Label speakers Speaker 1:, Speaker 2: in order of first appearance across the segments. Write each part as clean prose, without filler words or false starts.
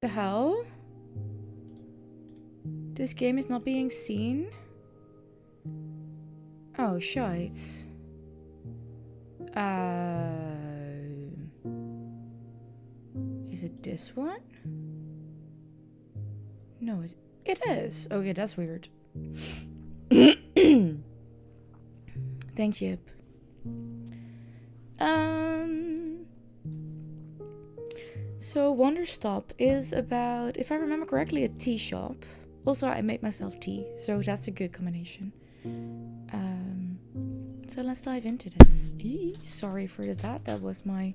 Speaker 1: The hell? This game is not being seen? Oh, shite. Is it this one? No, it is. Okay, that's weird. Thanks, Yip. So Wanderstop is about, if I remember correctly, a tea shop. Also, I made myself tea, so that's a good combination. So let's dive into this. Sorry for that. That was my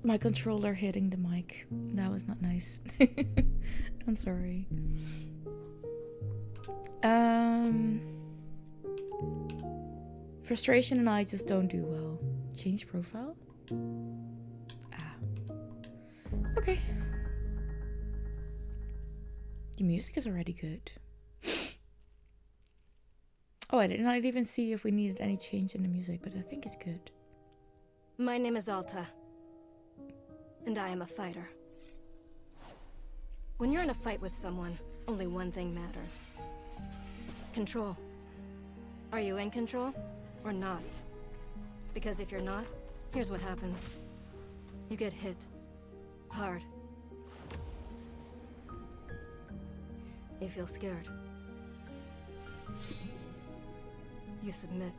Speaker 1: my controller hitting the mic. That was not nice. I'm sorry. Frustration and I just don't do well. Change profile? Okay. The music is already good. Oh, I did not even see if we needed any change in the music, but I think it's good.
Speaker 2: My name is Alta, and I am a fighter. When you're in a fight with someone, only one thing matters. Control. Are you in control or not? Because if you're not, here's what happens. You get hit. Hard. You feel scared. You submit.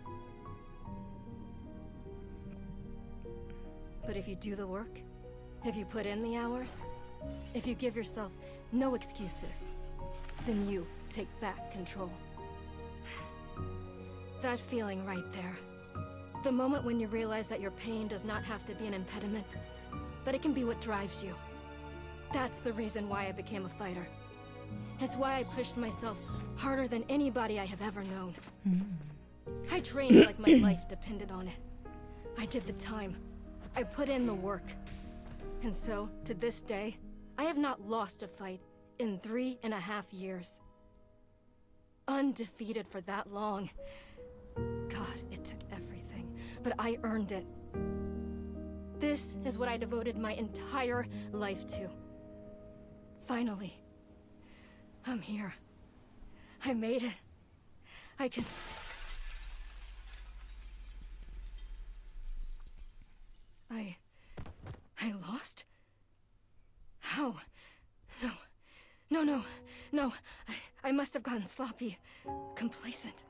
Speaker 2: But if you do the work, if you put in the hours, if you give yourself no excuses, then you take back control. That feeling right there. The moment when you realize that your pain does not have to be an impediment, that it can be what drives you. That's the reason why I became a fighter. It's why I pushed myself harder than anybody I have ever known. I trained like my life depended on it. I did the time. I put in the work. And so, to this day, I have not lost a fight in 3.5 years. Undefeated for that long. God, it took everything, but I earned it. This is what I devoted my entire life to. Finally, I'm here. I made it. I can... I lost? How? No. I must have gotten sloppy. Complacent.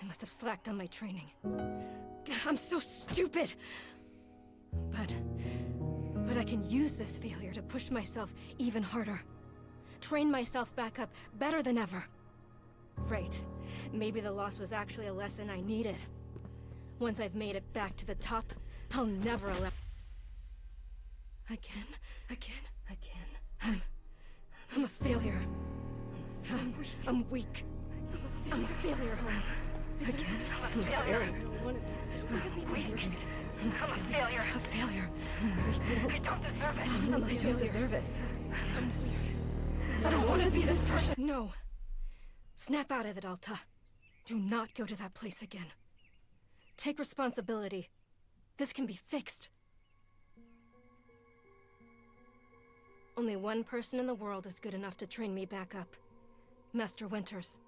Speaker 2: I must have slacked on my training. I'm so stupid! But I can use this failure to push myself even harder. Train myself back up better than ever. Right. Maybe the loss was actually a lesson I needed. Once I've made it back to the top, I'll never allow... Again. I'm a failure. I'm weak. I'm a failure. Again. I'm a failure. A failure. I don't deserve it. I don't want to be this person. No. Snap out of it, Alta. Do not go to that place again. Take responsibility. This can be fixed. Only one person in the world is good enough to train me back up. Master Winters.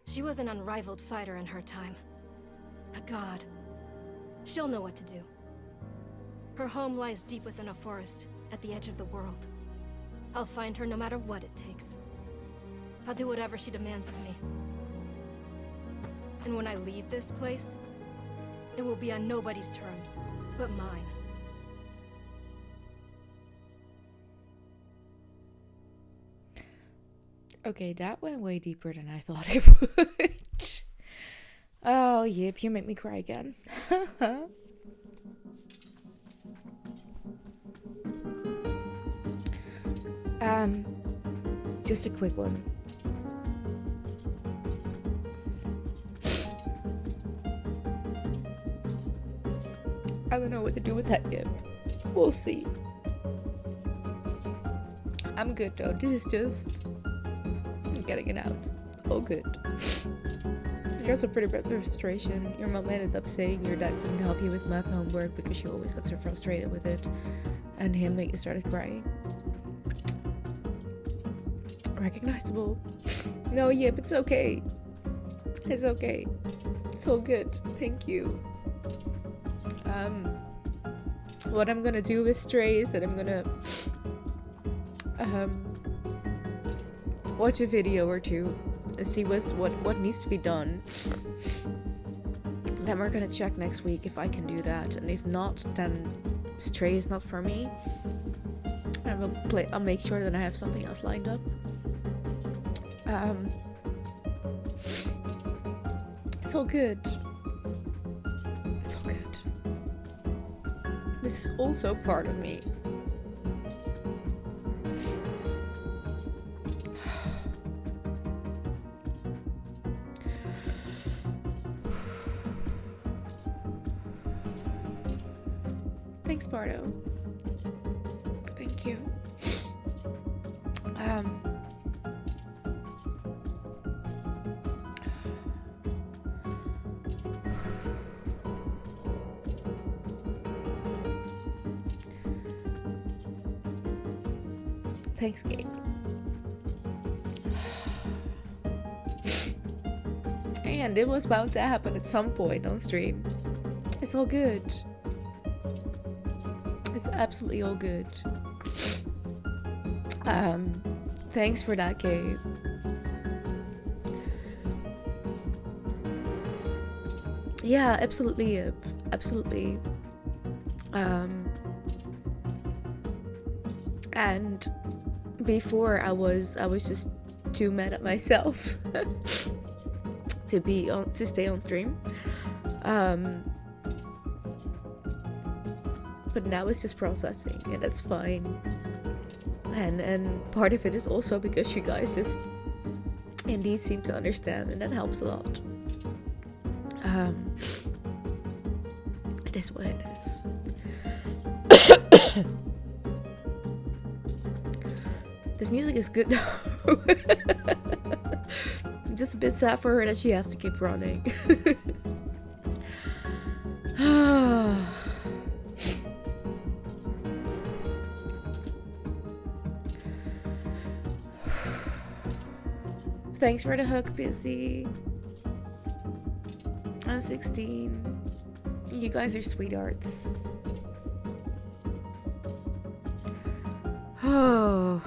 Speaker 2: She was an unrivaled fighter in her time. A god. She'll know what to do. Her home lies deep within a forest, at the edge of the world. I'll find her no matter what it takes. I'll do whatever she demands of me. And when I leave this place, it will be on nobody's terms, but mine.
Speaker 1: Okay, that went way deeper than I thought it would. Oh, Yip, you make me cry again. Just a quick one. I don't know what to do with that Yip. We'll see. I'm good though. This is just... getting it out. All good. got some pretty bad frustration. Your mom ended up saying your dad couldn't help you with math homework because she always got so frustrated with it, and him that you started crying. Recognizable. No, Yip, it's okay. It's okay. It's all good. Thank you. What I'm gonna do with Stray is that I'm gonna watch a video or two and see what needs to be done. Then we're gonna check next week if I can do that, and if not, then Stray is not for me. I'll make sure that I have something else lined up. It's all good. It's all good. This is also part of me. Thanks, Bardo. Thank you. Thanks, Gabe. And it was bound to happen at some point on stream. It's all good. It's absolutely all good. Thanks for that, Gabe. Yeah, absolutely, absolutely. And before I was just too mad at myself to stay on stream. But now it's just processing, and that's fine. And part of it is also because you guys just indeed seem to understand, and that helps a lot. It is what it is. This music is good though. I'm just a bit sad for her that she has to keep running. Thanks for the hug, Busy. I'm 16. You guys are sweethearts. Oh.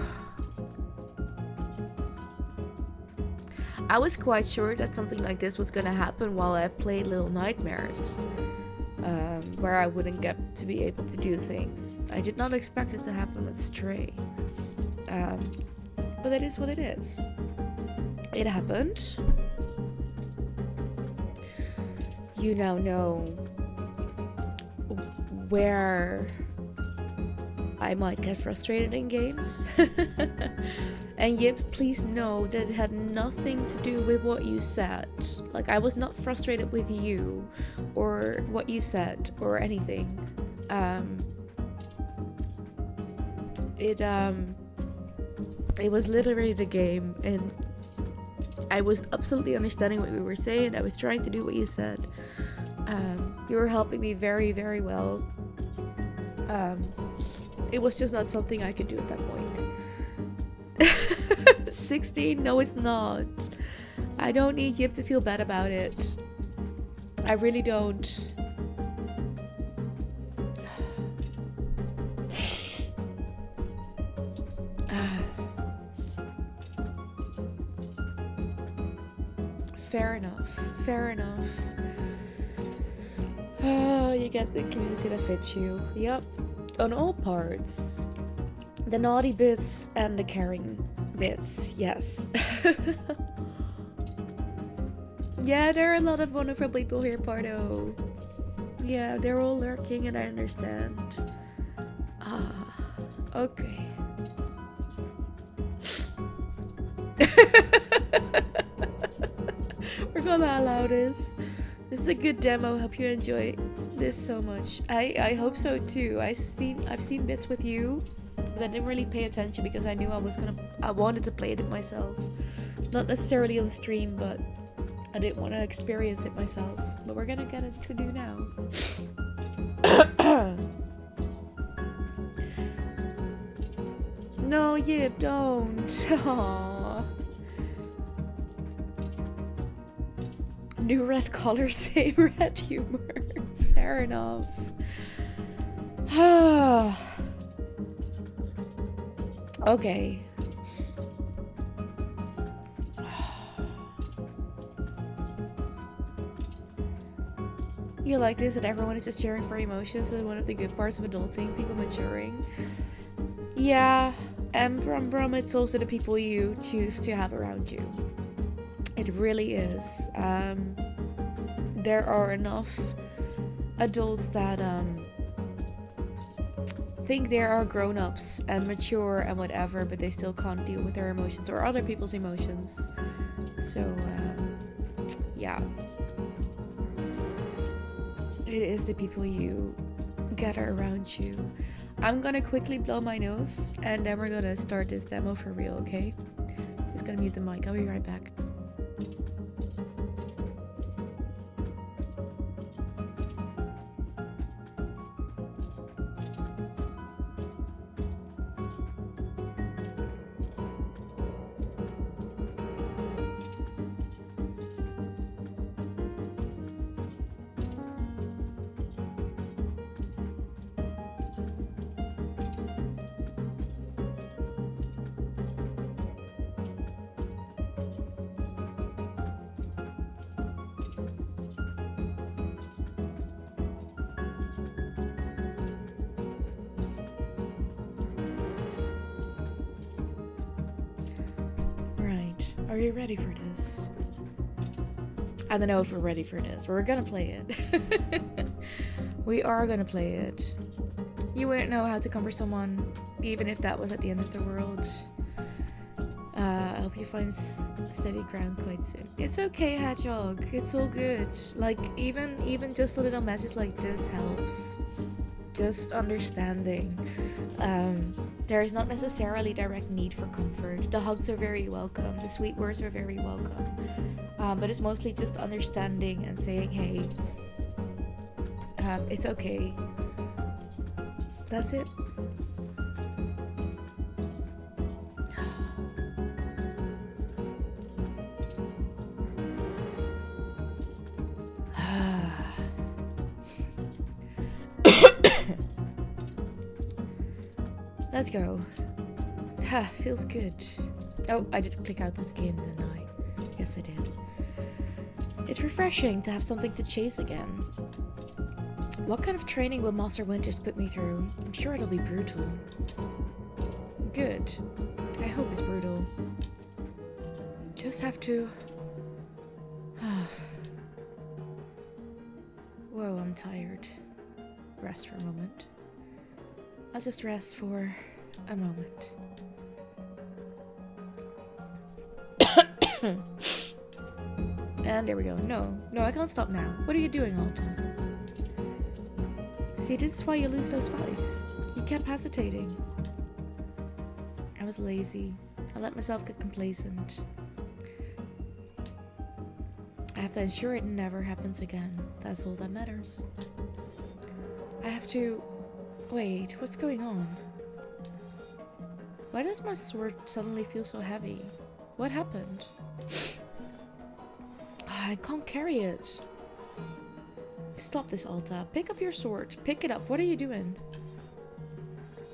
Speaker 1: I was quite sure that something like this was gonna happen while I played Little Nightmares, where I wouldn't get to be able to do things. I did not expect it to happen with Stray, but it is what it is. It happened. You now know where I might get frustrated in games. And yet, please know that it had nothing to do with what you said. Like, I was not frustrated with you or what you said or anything. It was literally the game, and I was absolutely understanding what we were saying. I was trying to do what you said. You were helping me very, very well. It was just not something I could do at that point. 16? No, it's not. I don't need Yip to feel bad about it. I really don't. Fair enough. Fair enough. You get the community that fits you. Yep. On all parts. The naughty bits and the caring bits, yes. Yeah, there are a lot of wonderful people here, Pardo. Yeah, they're all lurking and I understand. Okay. We're gonna allow this. This is a good demo. Hope you enjoy this so much. I hope so too. I've seen bits with you, but I didn't really pay attention because I knew I wanted to play it myself. Not necessarily on stream, but I didn't want to experience it myself, but we're gonna get it to do now. No, Yip, don't. Aww. New red color, same red humor. Fair enough. Okay. You like this, that everyone is just cheering for emotions is one of the good parts of adulting, people maturing. Yeah, and from it's also the people you choose to have around you. It really is. There are enough adults that think they are grown-ups and mature and whatever, but they still can't deal with their emotions or other people's emotions. So, yeah. It is the people you gather around you. I'm gonna quickly blow my nose and then we're gonna start this demo for real, okay? Just gonna mute the mic. I'll be right back. Are you ready for this? I don't know if we're ready for this, but we're gonna play it. We are gonna play it. You wouldn't know how to comfort someone, even if that was at the end of the world. I hope you find steady ground quite soon. It's okay, Hedgehog. It's all good. Like, even just a little message like this helps. Just understanding. There is not necessarily direct need for comfort. The hugs are very welcome. The sweet words are very welcome. But it's mostly just understanding and saying, hey, it's okay. That's it. Let's go. Feels good. Oh, I did click out that game, didn't I? Yes, I did. It's refreshing to have something to chase again. What kind of training will Master Winters put me through? I'm sure it'll be brutal. Good. I hope it's brutal. Just have to... Whoa, I'm tired. Rest for a moment. I'll just rest for a moment. And there we go. No, I can't stop now. What are you doing, Alton? See, this is why you lose those fights. You kept hesitating. I was lazy. I let myself get complacent. I have to ensure it never happens again. That's all that matters. I have to... Wait, what's going on? Why does my sword suddenly feel so heavy? What happened? I can't carry it. Stop this, Alta. Pick up your sword. Pick it up. What are you doing?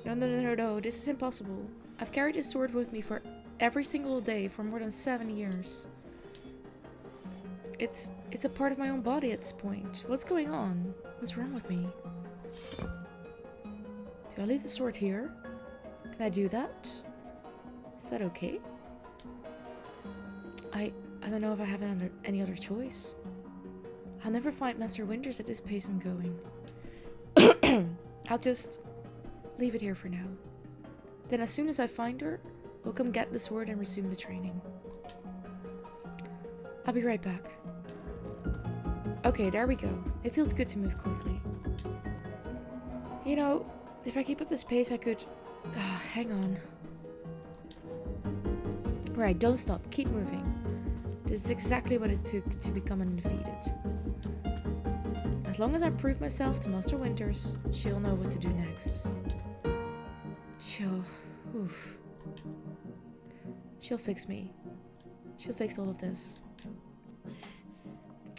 Speaker 1: No. This is impossible. I've carried this sword with me for every single day for more than 7 years. It's a part of my own body at this point. What's going on? What's wrong with me? Do I leave the sword here? Can I do that? Is that okay? I don't know if I have any other choice. I'll never find Master Winters at this pace I'm going. I'll just leave it here for now. Then as soon as I find her, we'll come get the sword and resume the training. I'll be right back. Okay, there we go. It feels good to move quickly. You know, if I keep up this pace, I could... hang on. Right, don't stop. Keep moving. This is exactly what it took to become undefeated. As long as I prove myself to Master Winters, she'll know what to do next. She'll fix me. She'll fix all of this.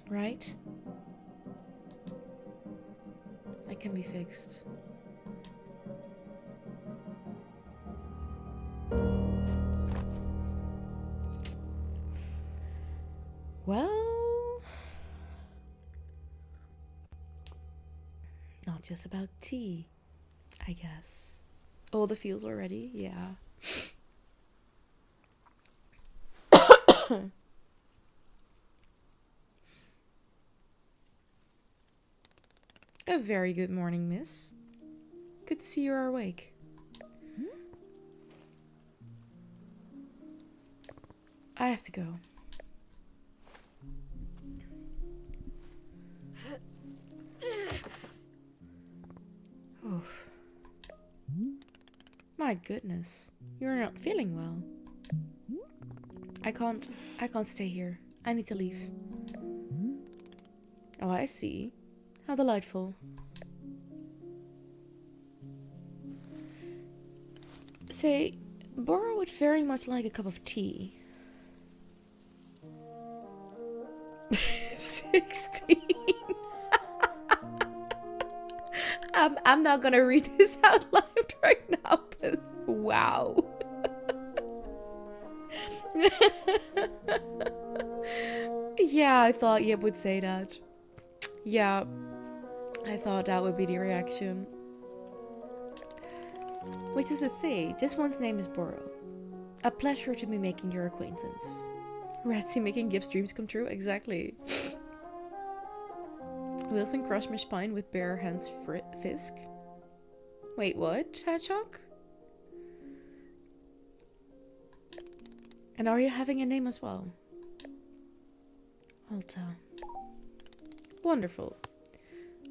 Speaker 1: Right? I can be fixed. Well, not just about tea, I guess. Oh, the feels already? Yeah. A very good morning, miss. Good to see you're awake. I have to go. Oof. My goodness, you're not feeling well. I can't stay here. I need to leave. Oh, I see. How delightful. Say, Bora would very much like a cup of tea. 16. I'm not gonna read this out loud right now, but wow. Yeah, I thought Yip would say that. Yeah, I thought that would be the reaction. Which is to say, this one's name is Boro. A pleasure to be making your acquaintance. Ratsy making Gip's dreams come true? Exactly. Wilson crushed my spine with bare hands Fisk. Wait, what? Hedgehog? And are you having a name as well? Alta. Wonderful.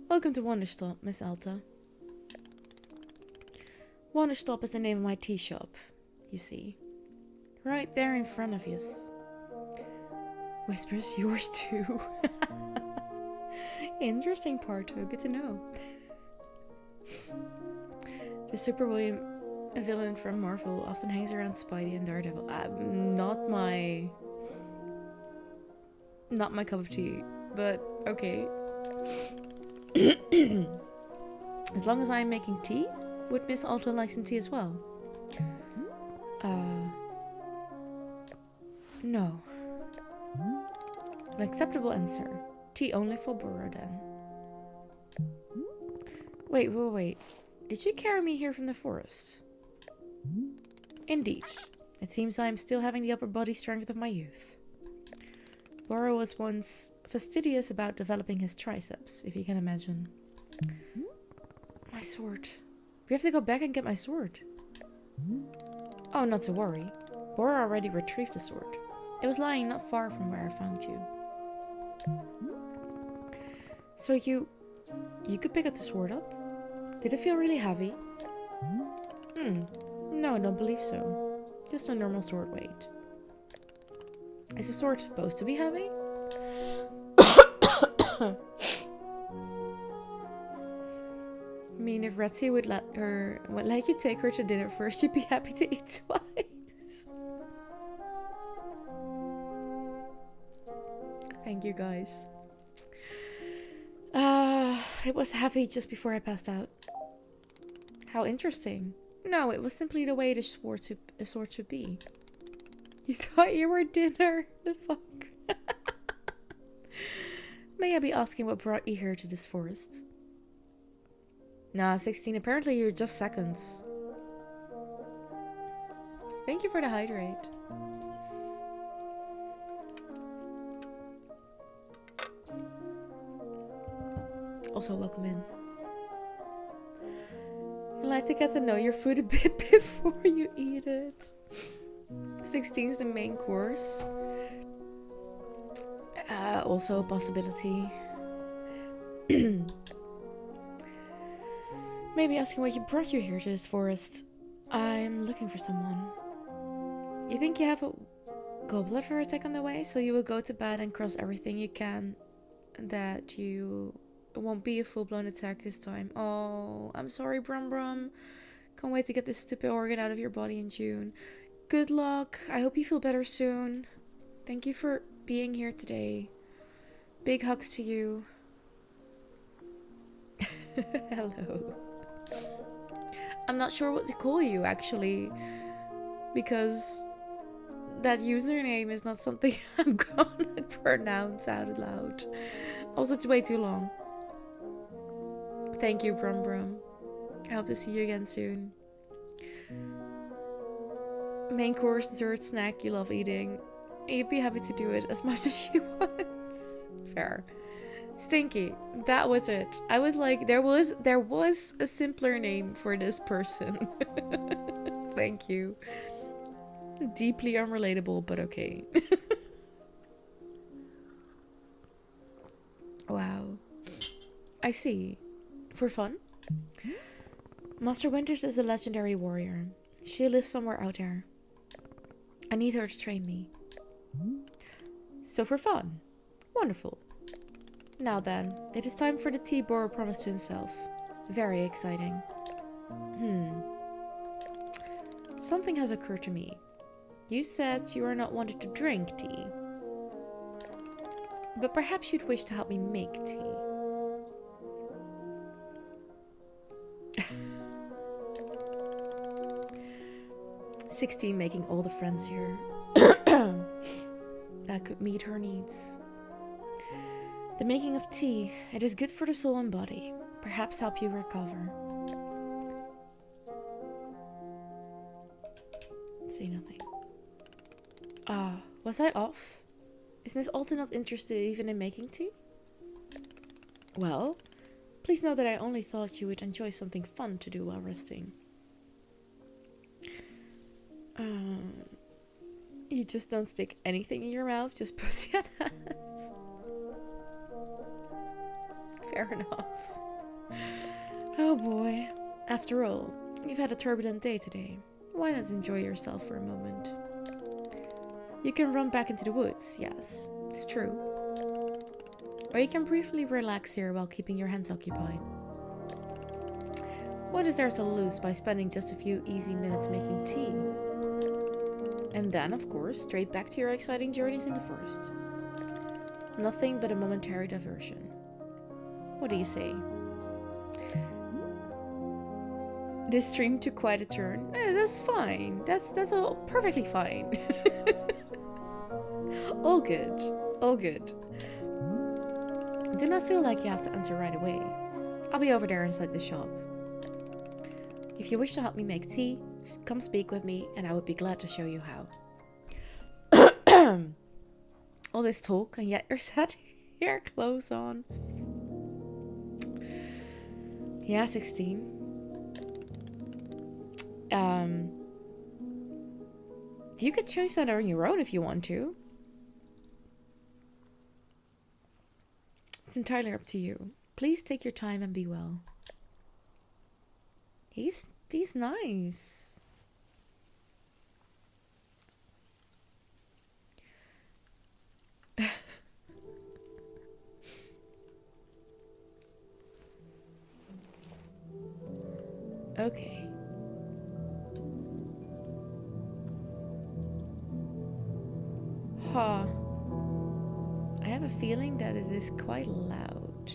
Speaker 1: Welcome to Wanderstop, Miss Alta. Wanderstop is the name of my tea shop, you see. Right there in front of you. Whispers, yours too. Interesting, Parto. Good to know. The Super William, a villain from Marvel, often hangs around Spidey and Daredevil. Not my cup of tea, but okay. As long as I'm making tea, would Miss Alta like some tea as well? No. An acceptable answer. Tea only for Boro then. Wait. Did you carry me here from the forest? Indeed. It seems I am still having the upper body strength of my youth. Boro was once fastidious about developing his triceps, if you can imagine. My sword. We have to go back and get my sword. Oh, not to worry. Boro already retrieved the sword. It was lying not far from where I found you. So you could pick up the sword up? Did it feel really heavy? No, I don't believe so. Just a normal sword weight. Is the sword supposed to be heavy? I mean, if Retzi would let you take her to dinner first, she'd be happy to eat twice. Thank you, guys. It was heavy just before I passed out. How interesting. No, it was simply the way the sword should be. You thought you were dinner? The fuck? May I be asking what brought you here to this forest? Nah, 16. Apparently you're just seconds. Thank you for the hydrate. Also, welcome in. I like to get to know your food a bit before you eat it. 16 is the main course. Also a possibility. Maybe asking what brought you here to this forest. I'm looking for someone. You think you have gallbladder attack on the way, so you will go to bed and cross everything you can that you won't be a full-blown attack this time. Oh, I'm sorry, Brum Brum. Can't wait to get this stupid organ out of your body in June. Good luck. I hope you feel better soon. Thank you for being here today. Big hugs to you. Hello. I'm not sure what to call you, actually, because that username is not something I'm gonna pronounce out loud. Also, it's way too long. Thank you, Brum Brum. I hope to see you again soon. Main course, dessert, snack you love eating. You'd be happy to do it as much as you want. Fair. Stinky. That was it. I was like, there was a simpler name for this person. Thank you. Deeply unrelatable, but okay. Wow. I see. For fun? Master Winters is a legendary warrior. She lives somewhere out there. I need her to train me. So for fun. Wonderful. Now then, it is time for the tea Boro promised to himself. Very exciting. Something has occurred to me. You said you are not wanted to drink tea. But perhaps you'd wish to help me make tea. 16 making all the friends here that could meet her needs. The making of tea, it is good for the soul and body. Perhaps help you recover. Say nothing. Was I off? Is Miss Alton not interested even in making tea? Well, please know that I only thought you would enjoy something fun to do while resting. You just don't stick anything in your mouth, just pussy and ass. Fair enough. Oh boy. After all, you've had a turbulent day today. Why not enjoy yourself for a moment? You can run back into the woods, yes, it's true. Or you can briefly relax here while keeping your hands occupied. What is there to lose by spending just a few easy minutes making tea? And then, of course, straight back to your exciting journeys in the forest. Nothing but a momentary diversion. What do you say? This stream took quite a turn. That's fine. That's all perfectly fine. All good. All good. Do not feel like you have to answer right away. I'll be over there inside the shop. If you wish to help me make tea, come speak with me and I would be glad to show you how. All this talk and yet you're sat here, clothes on. Yeah, 16. You could change that on your own if you want to. It's entirely up to you. Please take your time and be well. He's nice. Okay. Huh. I have a feeling that it is quite loud.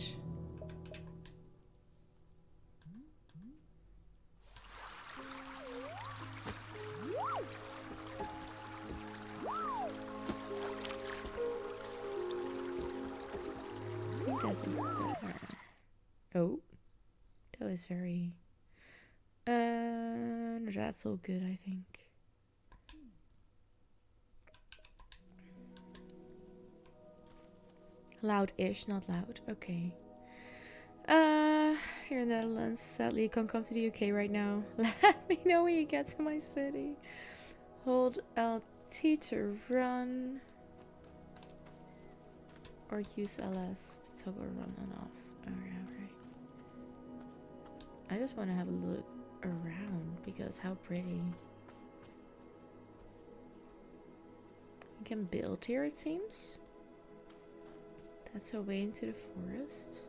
Speaker 1: I think this is better. Oh. That was very... no, that's all good, I think. Loud-ish, not loud. Okay. Here in the Netherlands. Sadly, you can't come to the UK right now. Let me know when you get to my city. Hold LT to run. Or use LS to toggle run and off. Alright. I just want to have a look around because how pretty. You can build here, it seems. That's a way into the forest.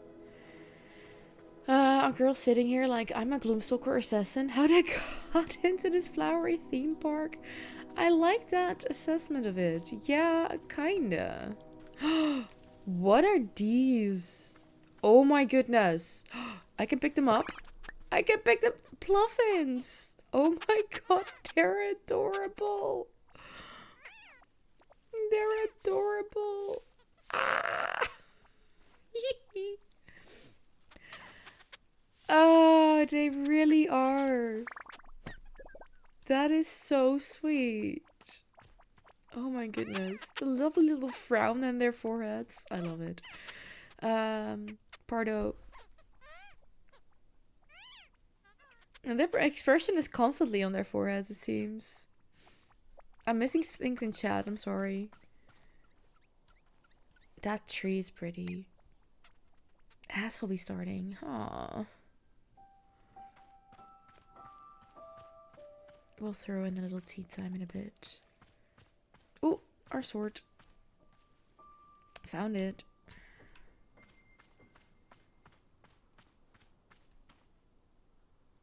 Speaker 1: A girl sitting here like, I'm a Gloomstalker assassin. How'd I got into this flowery theme park? I like that assessment of it. Yeah, kinda. What are these? Oh my goodness. I can pick them up. I can pick them. Pluffins. Oh my god, they're adorable. They're adorable. Ah. Oh, they really are. That is so sweet. Oh my goodness. The lovely little frown on their foreheads. I love it. Pardo. And their expression is constantly on their foreheads, it seems. I'm missing things in chat, I'm sorry. That tree is pretty. As will be starting. Aww. We'll throw in a little tea time in a bit. Oh, our sword. Found it.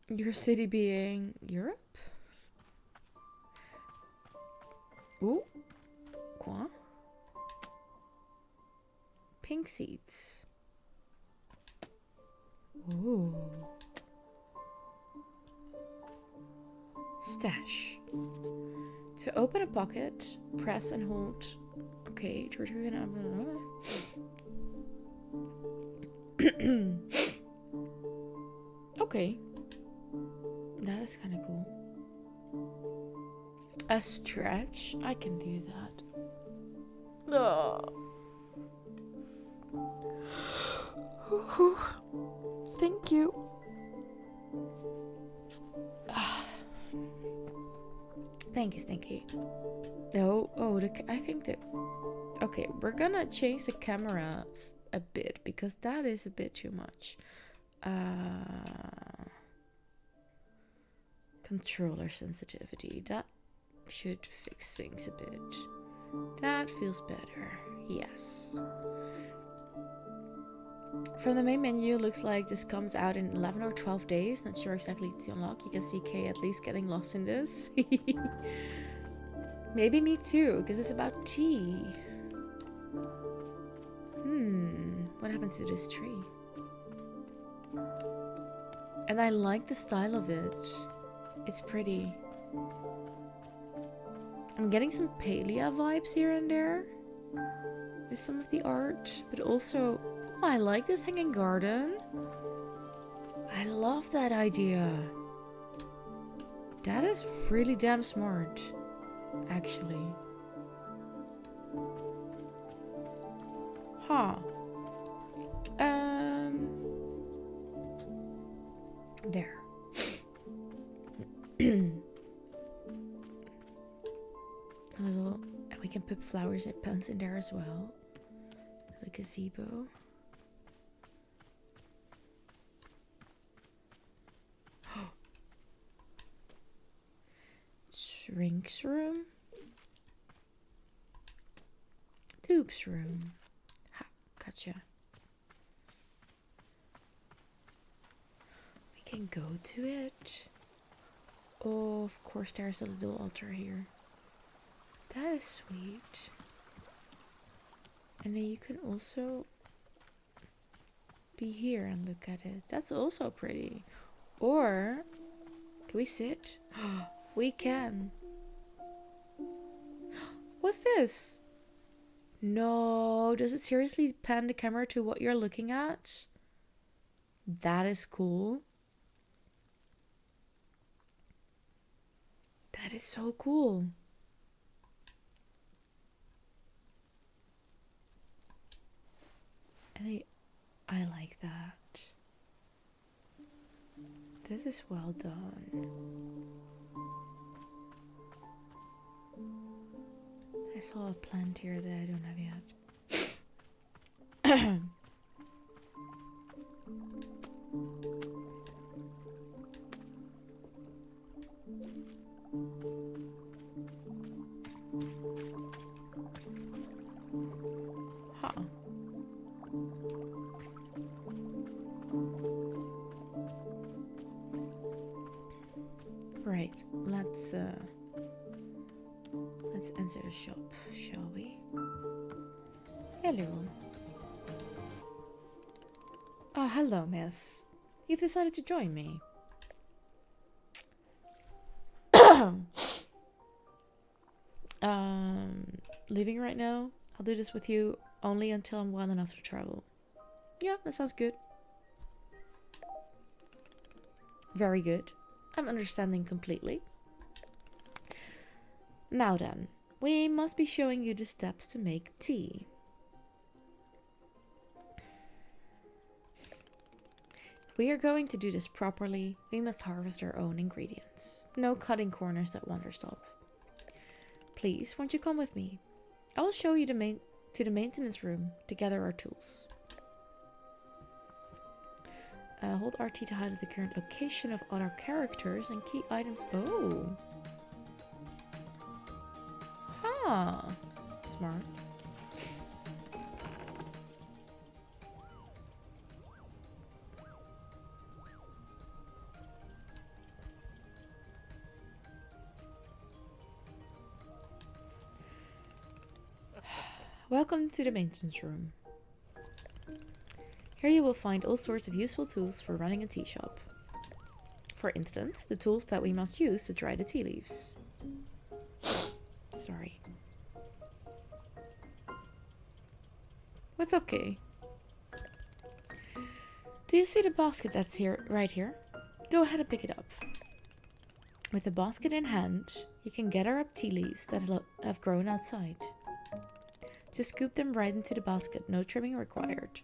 Speaker 1: Your city being Europe? Ooh. Quoi? Pink seeds. Ooh. Stash. To open a pocket, press and hold. Okay, okay. That is kind of cool. A stretch? I can do that. Oh. Thank you. Thank you, Stinky. Oh, I think that... Okay, we're gonna change the camera a bit, because that is a bit too much. Controller sensitivity. That should fix things a bit. That feels better. Yes. From the main menu, looks like this comes out in 11 or 12 days. Not sure exactly to unlock. You can see Kay at least getting lost in this. Maybe me too, because it's about tea. What happens to this tree? And I like the style of it. It's pretty. I'm getting some Palia vibes here and there with some of the art, but also, oh, I like this hanging garden. I love that idea. That is really damn smart, actually. Huh. There. A little, and we can put flowers and plants in there as well. A gazebo. Shrink's room. Dupe's room. Ha, gotcha. We can go to it. Oh, of course there's a little altar here. That is sweet. And then you can also be here and look at it. That's also pretty. Or, can we sit? We can. What's this? No, does it seriously pan the camera to what you're looking at? That is cool. That is so cool. And I like that. This is well done. I saw a plant here that I don't have yet. Right, let's enter the shop, shall we? Hello. Oh, hello, miss. You've decided to join me. Leaving right now? I'll do this with you only until I'm well enough to travel. Yeah, that sounds good. Very good. I'm understanding completely. Now then, we must be showing you the steps to make tea. If we are going to do this properly, we must harvest our own ingredients. No cutting corners at Wanderstop. Please, won't you come with me? I will show you to the maintenance room to gather our tools. Hold RT to highlight the current location of other characters and key items. Oh. Huh. Smart. Welcome to the maintenance room. Here you will find all sorts of useful tools for running a tea shop. For instance, the tools that we must use to dry the tea leaves. Sorry. What's up, Kay? Do you see the basket that's here, right here? Go ahead and pick it up. With the basket in hand, you can gather up tea leaves that have grown outside. Just scoop them right into the basket, no trimming required.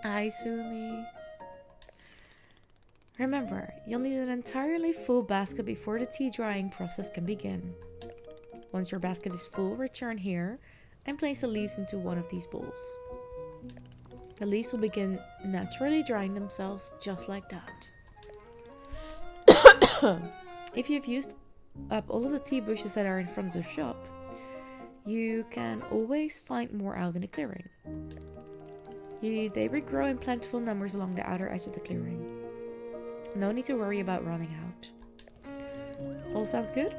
Speaker 1: Hi, Sumi. Remember, you'll need an entirely full basket before the tea drying process can begin. Once your basket is full, return here and place the leaves into one of these bowls. The leaves will begin naturally drying themselves just like that. If you've used up all of the tea bushes that are in front of the shop, you can always find more out in the clearing. They regrow in plentiful numbers along the outer edge of the clearing. No need to worry about running out. All sounds good?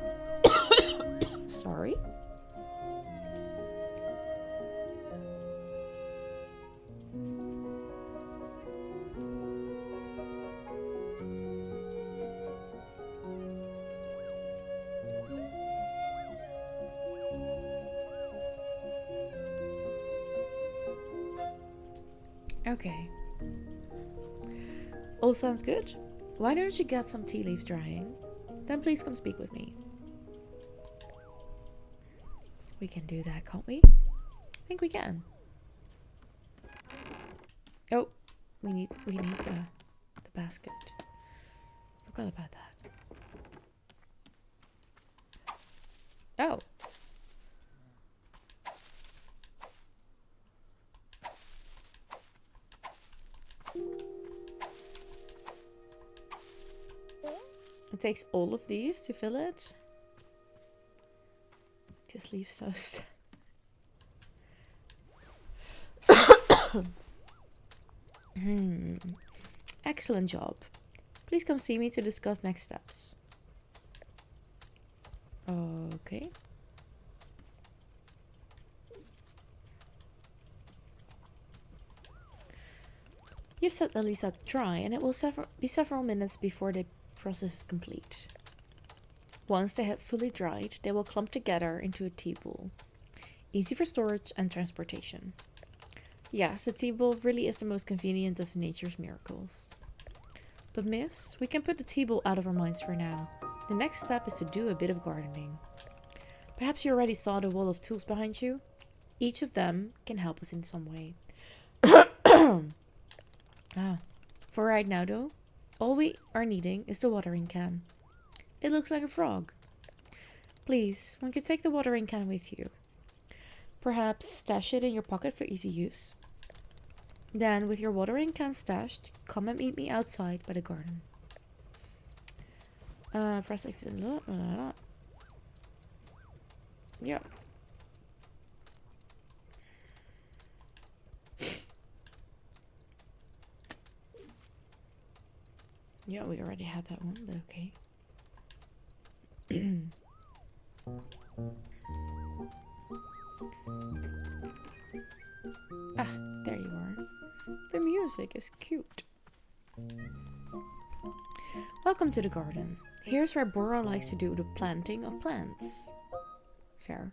Speaker 1: Sorry. Okay. All sounds good. Why don't you get some tea leaves drying? Then please come speak with me. We can do that, can't we? I think we can. Oh, we need the basket. Forgot about that. Oh. It takes all of these to fill it. Just leave toast. Excellent job. Please come see me to discuss next steps. Okay. You've set the leaves out to dry, and it will be several minutes before the process is complete. Once they have fully dried, they will clump together into a tea ball. Easy for storage and transportation. Yes, the tea ball really is the most convenient of nature's miracles. But miss, we can put the tea ball out of our minds for now. The next step is to do a bit of gardening. Perhaps you already saw the wall of tools behind you? Each of them can help us in some way. For right now though, all we are needing is the watering can. It looks like a frog. Please, won't you take the watering can with you? Perhaps stash it in your pocket for easy use. Then, with your watering can stashed, come and meet me outside by the garden. Press X. Yeah. Yeah, we already had that one, but okay. Ah, there you are. The music is cute. Welcome to the garden. Here's where Bora likes to do the planting of plants. Fair.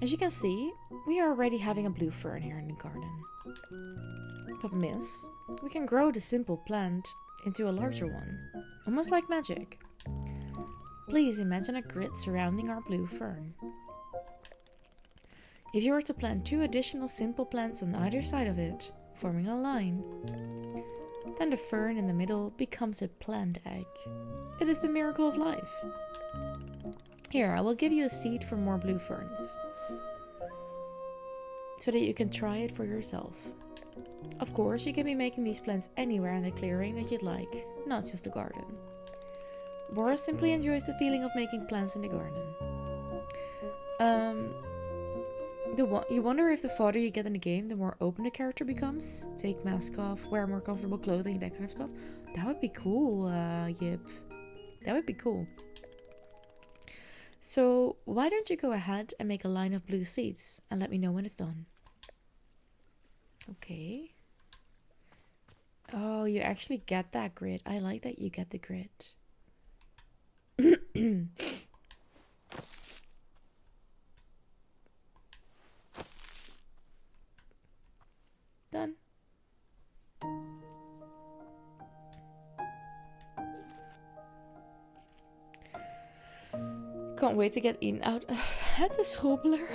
Speaker 1: As you can see, we are already having a blue fern here in the garden. But miss, we can grow the simple plant into a larger one, almost like magic. Please imagine a grid surrounding our blue fern. If you were to plant 2 additional simple plants on either side of it, forming a line, then the fern in the middle becomes a plant egg. It is the miracle of life. Here, I will give you a seed for more blue ferns, so that you can try it for yourself. Of course, you can be making these plants anywhere in the clearing that you'd like, not just the garden. Bora simply enjoys the feeling of making plants in the garden. You wonder if the farther you get in the game, the more open the character becomes? Take mask off, wear more comfortable clothing, that kind of stuff. That would be cool, Yip. That would be cool. So, why don't you go ahead and make a line of blue seeds and let me know when it's done. Okay. Oh, you actually get that grid. I like that you get the grid. Done. Can't wait to get in out of het schobbler.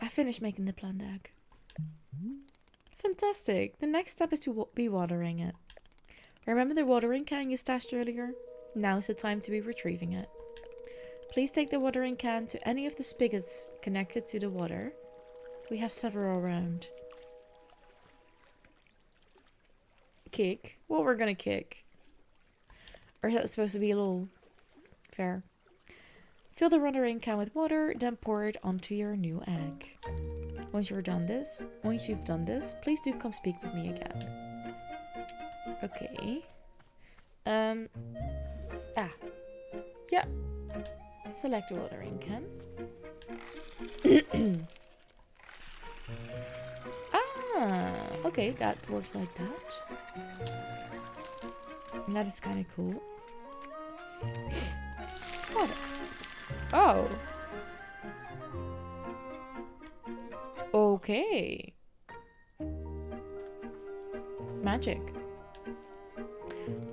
Speaker 1: I finished making the plant egg. Fantastic. The next step is to be watering it. Remember the watering can you stashed earlier? Now's the time to be retrieving it. Please take the watering can to any of the spigots connected to the water. We have several around. Kick? What we're gonna kick? Or is that supposed to be a little fair? Fill the watering can with water, then pour it onto your new egg. Once you've done this, please do come speak with me again. Okay. Yeah. Select the watering can. Okay, that works like that. That is kind of cool. Water. Oh. Okay. Magic.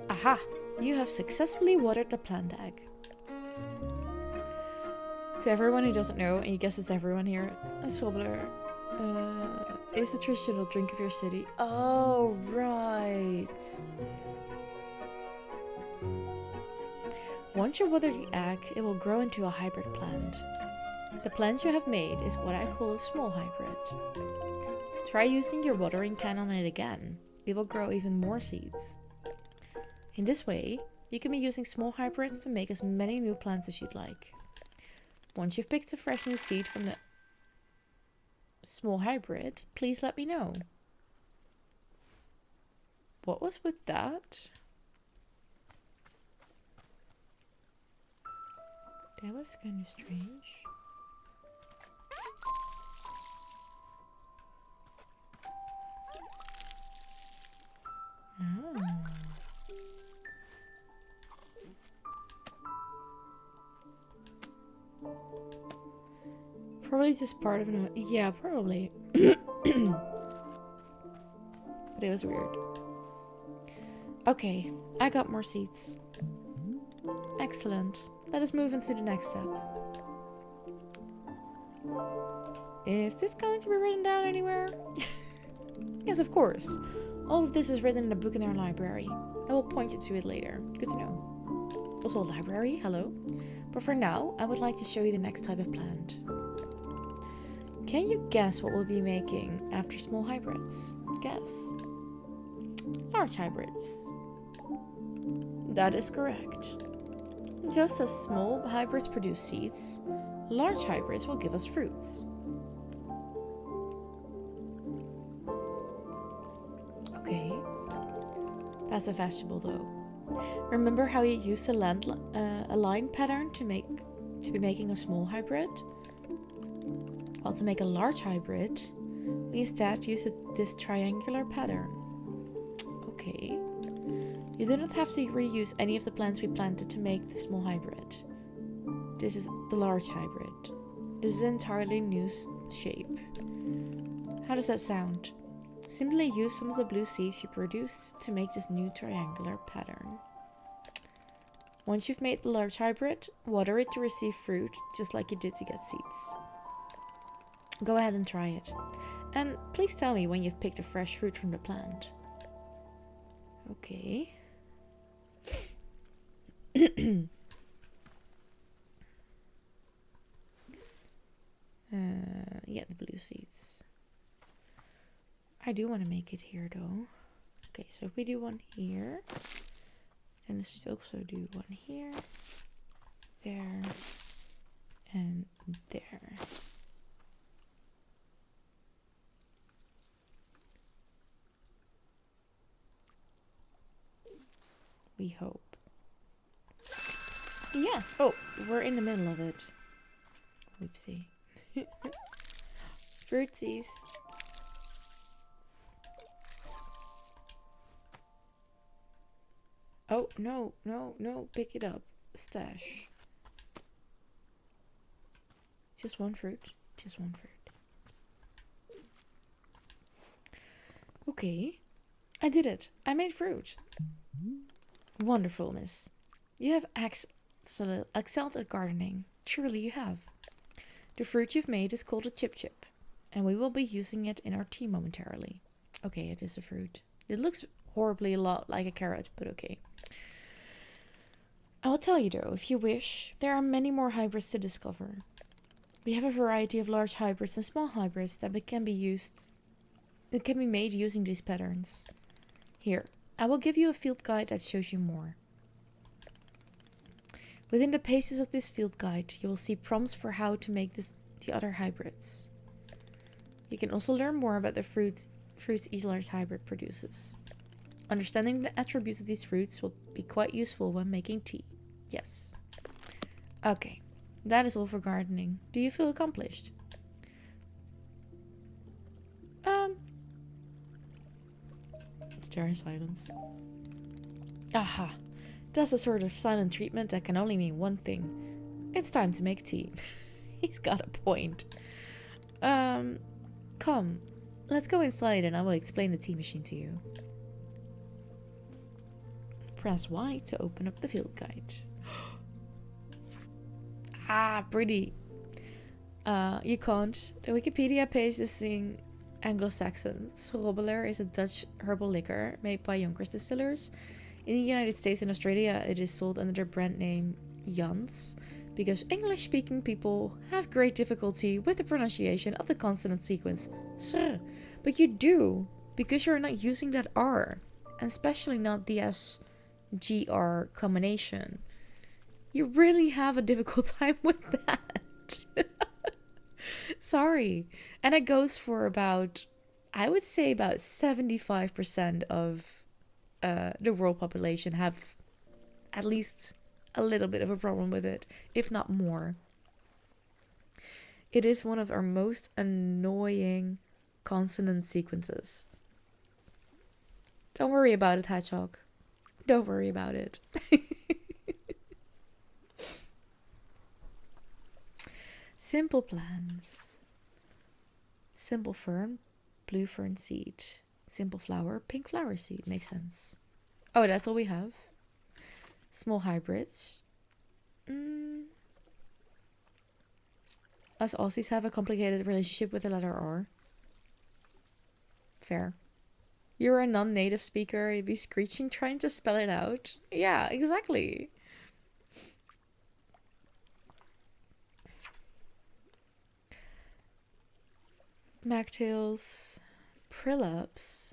Speaker 1: Aha! You have successfully watered the plant egg. To everyone who doesn't know, and you guess it's everyone here, a swobbler is the traditional drink of your city. Oh, right. Once you water the egg, it will grow into a hybrid plant. The plant you have made is what I call a small hybrid. Try using your watering can on it again. It will grow even more seeds. In this way, you can be using small hybrids to make as many new plants as you'd like. Once you've picked a fresh new seed from the small hybrid, please let me know. What was with that? That was kind of strange. Oh. Probably just part of it. Yeah, probably. But it was weird. Okay, I got more seats. Excellent. Let us move into the next step. Is this going to be written down anywhere? Yes, of course. All of this is written in a book in our library. I will point you to it later. Good to know. Also a library, hello. But for now, I would like to show you the next type of plant. Can you guess what we'll be making after small hybrids? Guess. Large hybrids. That is correct. Just as small hybrids produce seeds, large hybrids will give us fruits. That's a vegetable though. Remember how you used a line pattern to be making a small hybrid? Well, to make a large hybrid, we instead use this triangular pattern. Okay. You do not have to reuse any of the plants we planted to make the small hybrid. This is the large hybrid. This is an entirely new shape. How does that sound? Simply use some of the blue seeds you produced to make this new triangular pattern. Once you've made the large hybrid, water it to receive fruit, just like you did to get seeds. Go ahead and try it. And please tell me when you've picked a fresh fruit from the plant. Okay. Yeah, the blue seeds. I do want to make it here though. Okay, so if we do one here, then let's just also do one here, there, and there. We hope. Yes. Oh, we're in the middle of it. Whoopsie. Fruities. Oh, no, no, no. Pick it up. Stash. Just one fruit. Just one fruit. Okay. I did it. I made fruit. Wonderful, miss. You have excelled at gardening. Surely you have. The fruit you've made is called a chip, and we will be using it in our tea momentarily. Okay, it is a fruit. It looks horribly a lot like a carrot, but okay. I will tell you though, if you wish, there are many more hybrids to discover. We have a variety of large hybrids and small hybrids that can be made using these patterns. Here, I will give you a field guide that shows you more. Within the pages of this field guide, you will see prompts for how to make the other hybrids. You can also learn more about the fruits each large hybrid produces. Understanding the attributes of these fruits will be quite useful when making tea. Yes. Okay, that is all for gardening. Do you feel accomplished? Stare in silence. Aha. That's a sort of silent treatment that can only mean one thing. It's time to make tea. He's got a point. Come. Let's go inside and I will explain the tea machine to you. Press Y to open up the field guide. Ah, pretty. You can't. The Wikipedia page is in Anglo-Saxon. Schrobbeler is a Dutch herbal liquor made by Yonkers distillers. In the United States and Australia, it is sold under the brand name Jans, because English-speaking people have great difficulty with the pronunciation of the consonant sequence sr. But you do, because you're not using that R, and especially not the S-G-R combination. You really have a difficult time with that. Sorry. And it goes for about, I would say about 75% of the world population have at least a little bit of a problem with it, if not more. It is one of our most annoying consonant sequences. Don't worry about it, Hedgehog. Don't worry about it. Simple plants. Simple fern, blue fern seed. Simple flower, pink flower seed. Makes sense. Oh, that's all we have. Small hybrids. Us Aussies have a complicated relationship with the letter R. Fair. You're a non-native speaker, you'd be screeching trying to spell it out. Yeah, exactly. Magtails. Prillups.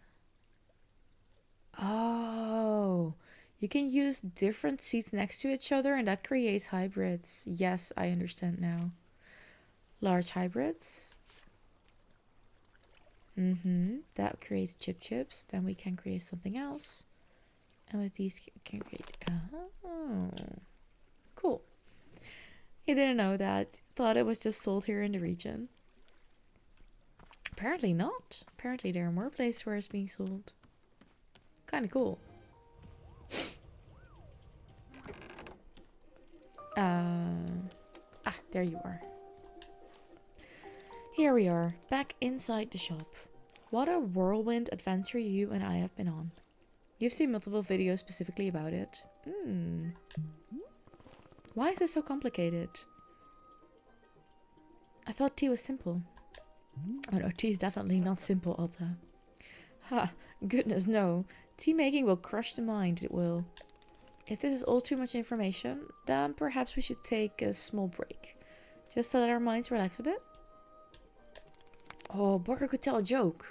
Speaker 1: Oh, you can use different seeds next to each other and that creates hybrids. Yes, I understand now. Large hybrids. That creates chips. Then we can create something else. And with these can create. Oh, cool. He didn't know that. Thought it was just sold here in the region. Apparently not. Apparently there are more places where it's being sold. Kind of cool. There you are. Here we are, back inside the shop. What a whirlwind adventure you and I have been on. You've seen multiple videos specifically about it. Why is this so complicated? I thought tea was simple. Oh no, tea is definitely not simple, Otta. Ha, goodness no. Tea making will crush the mind, it will. If this is all too much information, then perhaps we should take a small break. Just to let our minds relax a bit. Oh, Barker could tell a joke.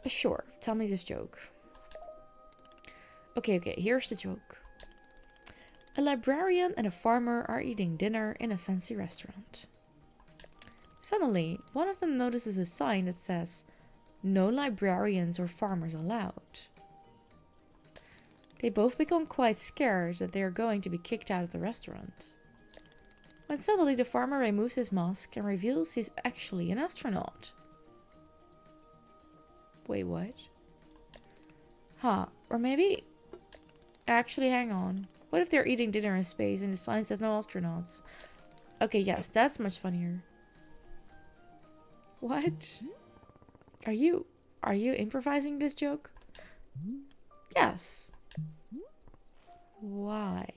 Speaker 1: Sure, tell me this joke. Okay, here's the joke. A librarian and a farmer are eating dinner in a fancy restaurant. Suddenly, one of them notices a sign that says, "No librarians or farmers allowed." They both become quite scared that they are going to be kicked out of the restaurant. When suddenly the farmer removes his mask and reveals he's actually an astronaut. Wait, what? Or maybe... Actually, hang on. What if they're eating dinner in space and the sign says no astronauts? Okay, yes, that's much funnier. What? Are you improvising this joke? Yes. Why?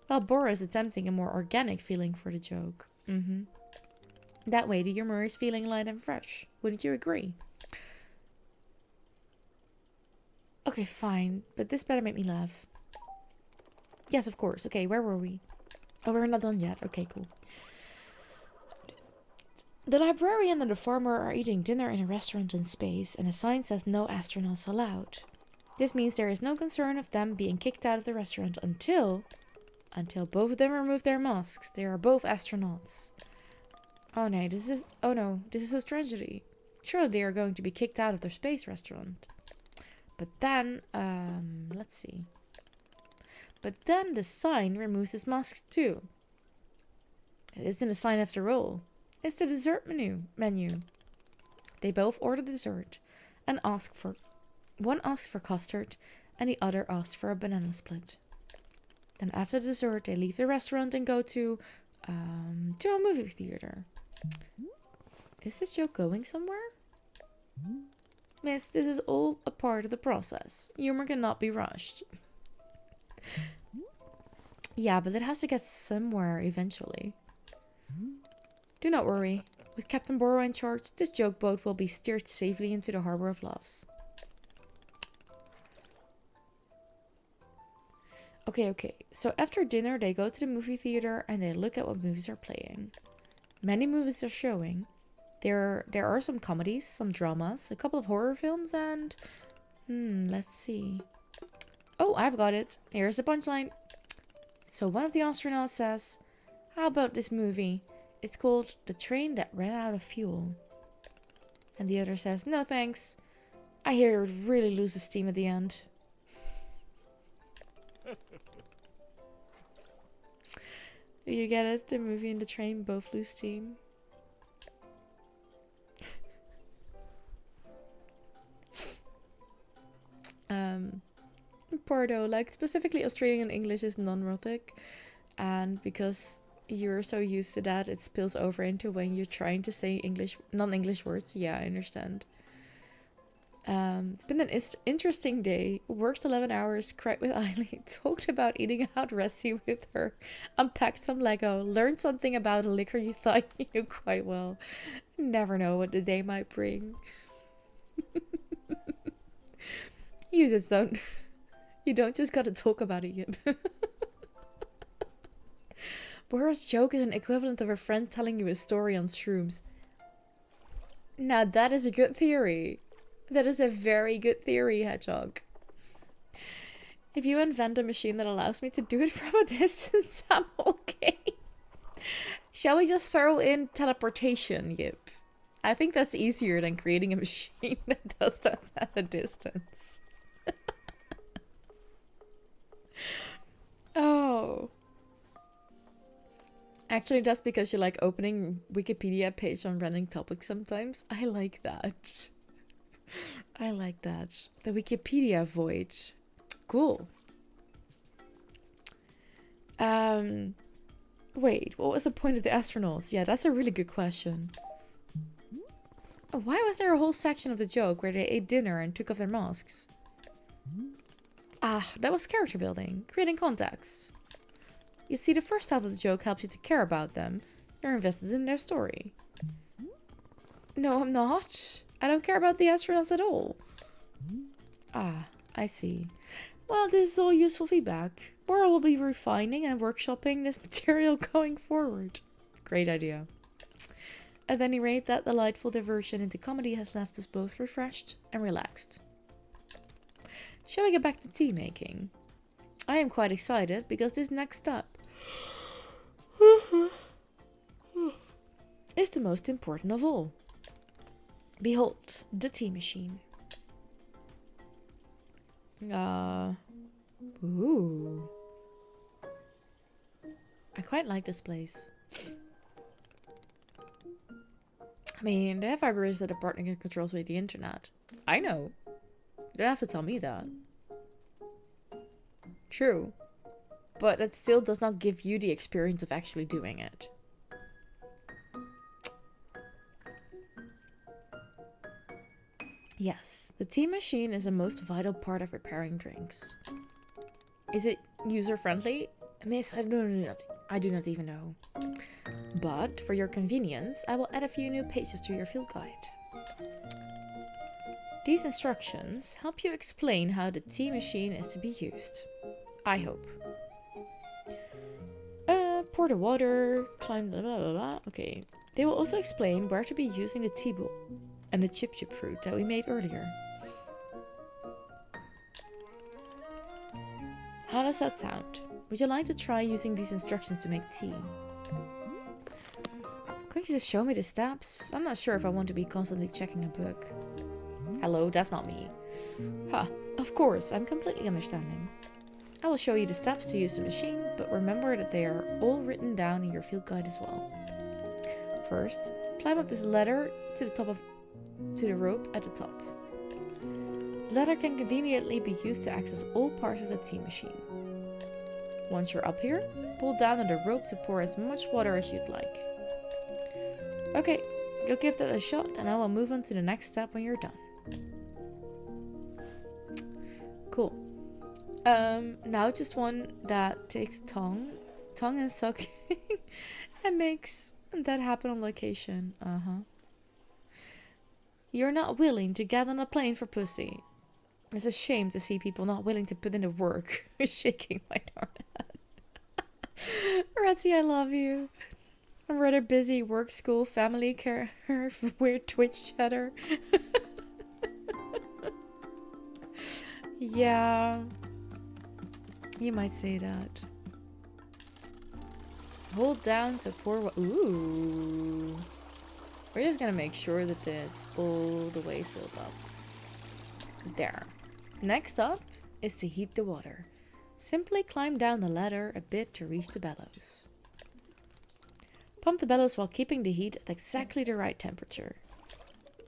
Speaker 1: Well, Bora is attempting a more organic feeling for the joke. That way the humor is feeling light and fresh. Wouldn't you agree? Okay, fine. But this better make me laugh. Yes, of course. Okay, where were we? Oh, we're not done yet. Okay, cool. The librarian and the farmer are eating dinner in a restaurant in space, and a sign says no astronauts allowed. This means there is no concern of them being kicked out of the restaurant until both of them remove their masks. They are both astronauts. Oh no, this is a tragedy. Surely they are going to be kicked out of their space restaurant. But then, let's see. But then the sign removes his masks too. It isn't a sign after all. It's the dessert menu. They both order dessert and one asks for custard and the other asks for a banana split. Then after dessert they leave the restaurant and go to a movie theater. Is this joke going somewhere? Miss, this is all a part of the process. Humor cannot be rushed. Yeah, but it has to get somewhere eventually. Do not worry. With Captain Boro in charge, this joke boat will be steered safely into the Harbor of Loves. Okay. So after dinner, they go to the movie theater and they look at what movies are playing. Many movies are showing. There are some comedies, some dramas, a couple of horror films, and... let's see. Oh, I've got it. Here's the punchline. So one of the astronauts says, "How about this movie? It's called The Train That Ran Out of Fuel." And the other says, "No thanks. I hear it really loses steam at the end." You get it? The movie and the train both lose steam. Pardo, like specifically Australian English is non-rhotic, and because you're so used to that, it spills over into when you're trying to say non-English words. Yeah, I understand. It's been an interesting day. Worked 11 hours, cried with Eileen, talked about eating out Ressi with her, unpacked some Lego, learned something about a liquor you thought you knew quite well. Never know what the day might bring. You just don't. You don't just gotta talk about it yet. Bora's joke is an equivalent of a friend telling you a story on shrooms. Now that is a good theory. That is a very good theory, Hedgehog. If you invent a machine that allows me to do it from a distance, I'm okay. Shall we just throw in teleportation, Yip? I think that's easier than creating a machine that does that at a distance. Oh. Actually, that's because you like opening Wikipedia page on random topics sometimes. I like that. I like that. The Wikipedia void. Cool. Wait, what was the point of the astronauts? Yeah, that's a really good question. Oh, why was there a whole section of the joke where they ate dinner and took off their masks? Ah, that was character building, creating context. You see, the first half of the joke helps you to care about them. You're invested in their story. No, I'm not. I don't care about the astronauts at all. Ah, I see. Well, this is all useful feedback. Bora will be refining and workshopping this material going forward. Great idea. At any rate, that delightful diversion into comedy has left us both refreshed and relaxed. Shall we get back to tea making? I am quite excited because this next step is the most important of all. Behold, the tea machine. Ooh. I quite like this place. I mean, they have vibrations that a partner can control through the internet. I know. You don't have to tell me that. True. But it still does not give you the experience of actually doing it. Yes, the tea machine is a most vital part of preparing drinks. Is it user-friendly? Miss, I do not even know. But for your convenience, I will add a few new pages to your field guide. These instructions help you explain how the tea machine is to be used. I hope. Pour the water, climb blah blah blah blah. Okay. They will also explain where to be using the tea bowl and the chip fruit that we made earlier. How does that sound? Would you like to try using these instructions to make tea? Could you just show me the steps? I'm not sure if I want to be constantly checking a book. Hello, that's not me. Huh, of course, I'm completely understanding. I will show you the steps to use the machine, but remember that they are all written down in your field guide as well. First, climb up this ladder to the rope at the top. The ladder can conveniently be used to access all parts of the tea machine. Once you're up here, pull down on the rope to pour as much water as you'd like. Okay, go give that a shot and I will move on to the next step when you're done. Cool. Now just one that takes tongue and sucking and makes that happen on location. You're not willing to get on a plane for pussy. It's a shame to see people not willing to put in the work. Shaking my darn head. Retzi, I love you. I'm rather busy. Work, school, family, care, weird Twitch chatter. Yeah. You might say that. Hold down to pour what? Ooh. We're just gonna make sure that it's all the way filled up. There. Next up is to heat the water. Simply climb down the ladder a bit to reach the bellows. Pump the bellows while keeping the heat at exactly the right temperature.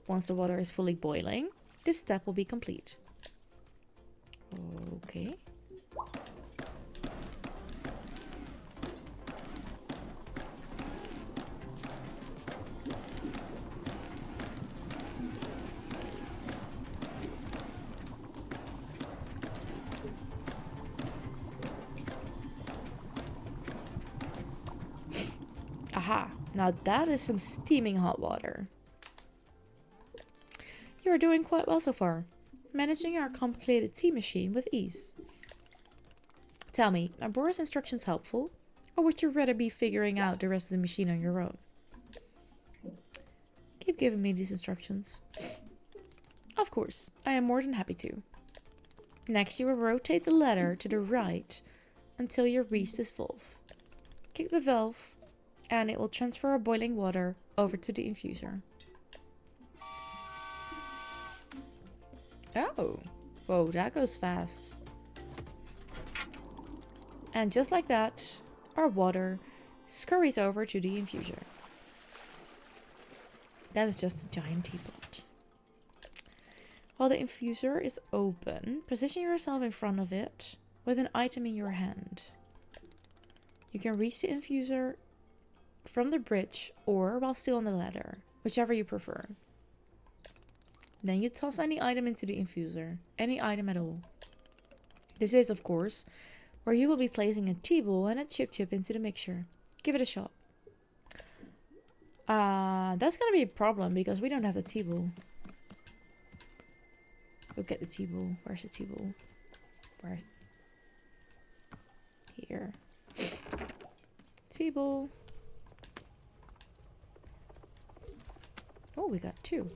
Speaker 1: Once the water is fully boiling, this step will be complete. Okay. Aha, now that is some steaming hot water. You are doing quite well so far, managing our complicated tea machine with ease. Tell me, are Bora's instructions helpful, or would you rather be figuring out the rest of the machine on your own? Keep giving me these instructions. Of course, I am more than happy to. Next, you will rotate the ladder to the right until you reach this valve. Kick the valve, and it will transfer our boiling water over to the infuser. Oh. Whoa, that goes fast. And just like that, our water scurries over to the infuser. That is just a giant teapot. While the infuser is open, position yourself in front of it with an item in your hand. You can reach the infuser from the bridge or while still on the ladder, whichever you prefer. Then you toss any item into the infuser, any item at all. This is, of course, where you will be placing a tea-ball and a chip into the mixture. Give it a shot. That's gonna be a problem because we don't have the tea-ball. Go get the tea-ball. Where's the tea-ball? Where? Here. Tea-ball. Oh, we got 2.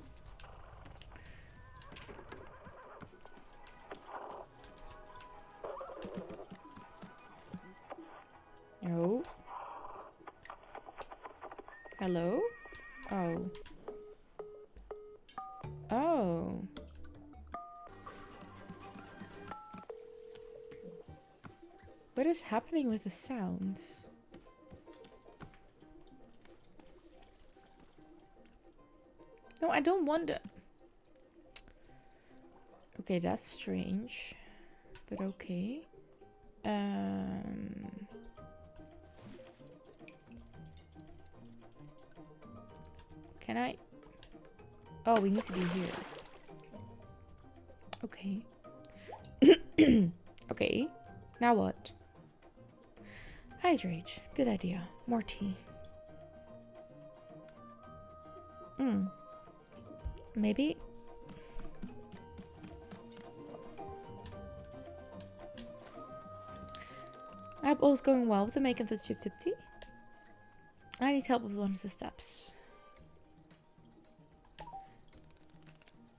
Speaker 1: Oh. Hello? Oh. Oh. What is happening with the sounds? No, I don't want it. Okay, that's strange. But okay. Can I? Oh, we need to be here. Okay. Okay. Now what? Hydrate. Good idea. More tea. Maybe. I hope all's going well with the making of the chip tip tea. I need help with one of the steps.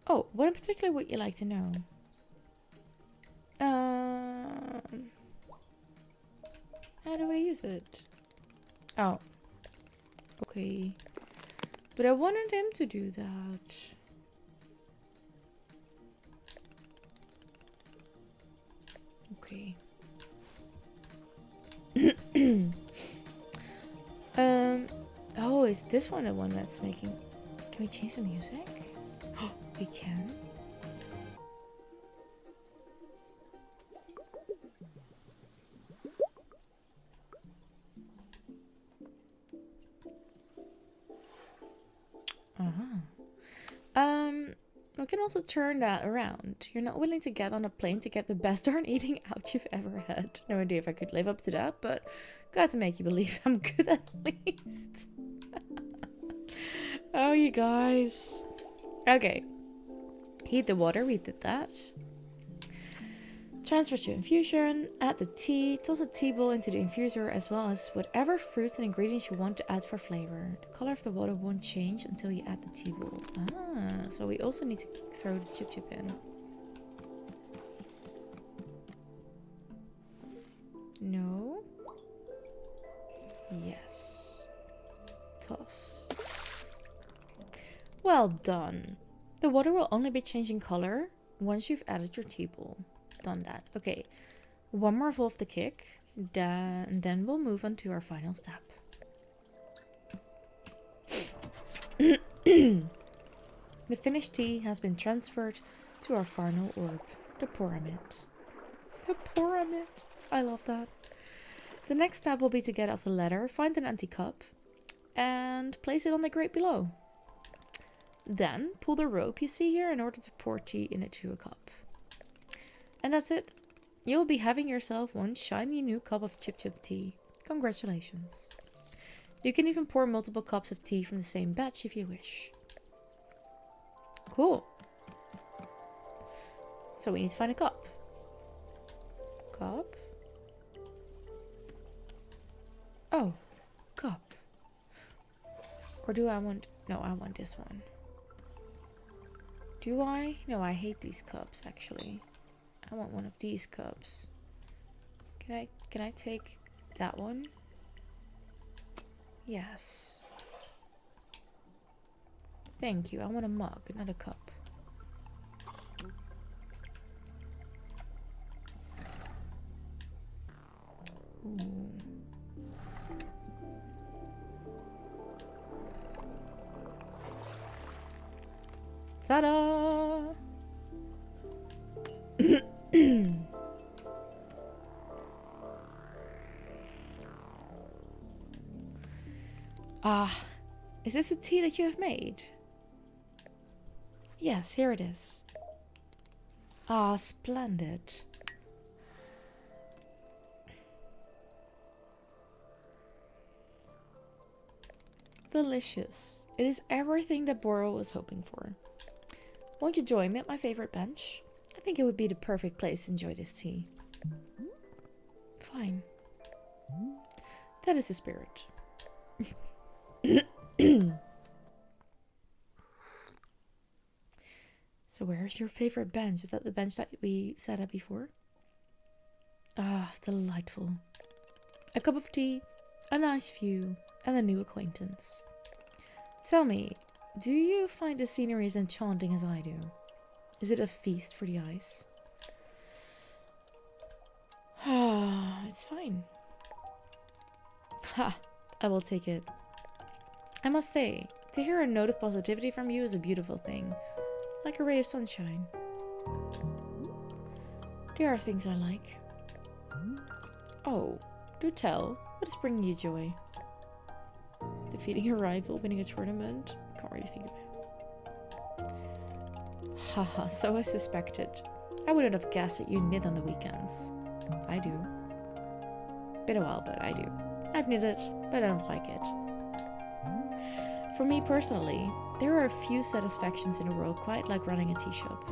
Speaker 1: Oh, what in particular would you like to know? How do I use it? Oh. Okay. But I wanted him to do that. Okay. Oh, is this one the one that's making... Can we change the music? We can. We can also turn that around. You're not willing to get on a plane to get the best darn eating out you've ever had. No idea if I could live up to that, but got to make you believe I'm good at least. Oh, you guys. Okay. Heat the water, we did that. Transfer to infusion, add the tea, toss a tea ball into the infuser as well as whatever fruits and ingredients you want to add for flavor. The color of the water won't change until you add the tea ball. Ah, so we also need to throw the chip in. No. Yes. Toss. Well done. The water will only be changing color once you've added your tea ball. Done that. Okay, one more volve to kick, then we'll move on to our final step. The finished tea has been transferred to our final orb, the pyramid. The pyramid. I love that. The next step will be to get off the ladder, find an empty cup, and place it on the grate below. Then pull the rope you see here in order to pour tea into a cup. And that's it. You'll be having yourself one shiny new cup of chip tea. Congratulations. You can even pour multiple cups of tea from the same batch if you wish. Cool. So we need to find a cup. Cup. Oh, cup. Or do I want... No, I want this one. Do I? No, I hate these cups actually. I want one of these cups. Can I take that one? Yes. Thank you. I want a mug, not a cup. Ta-da! Ah, is this a tea that you have made? Yes, here it is. Ah, splendid. Delicious. It is everything that Boro was hoping for. Won't you join me at my favorite bench? I think it would be the perfect place to enjoy this tea. Fine. That is the spirit. So where's your favorite bench? Is that the bench that we sat at before? Ah, delightful. A cup of tea, a nice view, and a new acquaintance. Tell me, do you find the scenery as enchanting as I do? Is it a feast for the eyes? Ah, it's fine. Ha, I will take it. I must say, to hear a note of positivity from you is a beautiful thing. Like a ray of sunshine. There are things I like. Oh, do tell. What is bringing you joy? Defeating a rival, winning a tournament? Can't really think of it. Haha, so I suspected. I wouldn't have guessed that you knit on the weekends. I do. Been a while, but I do. I've knitted, but I don't like it. For me personally, there are a few satisfactions in the world quite like running a tea shop.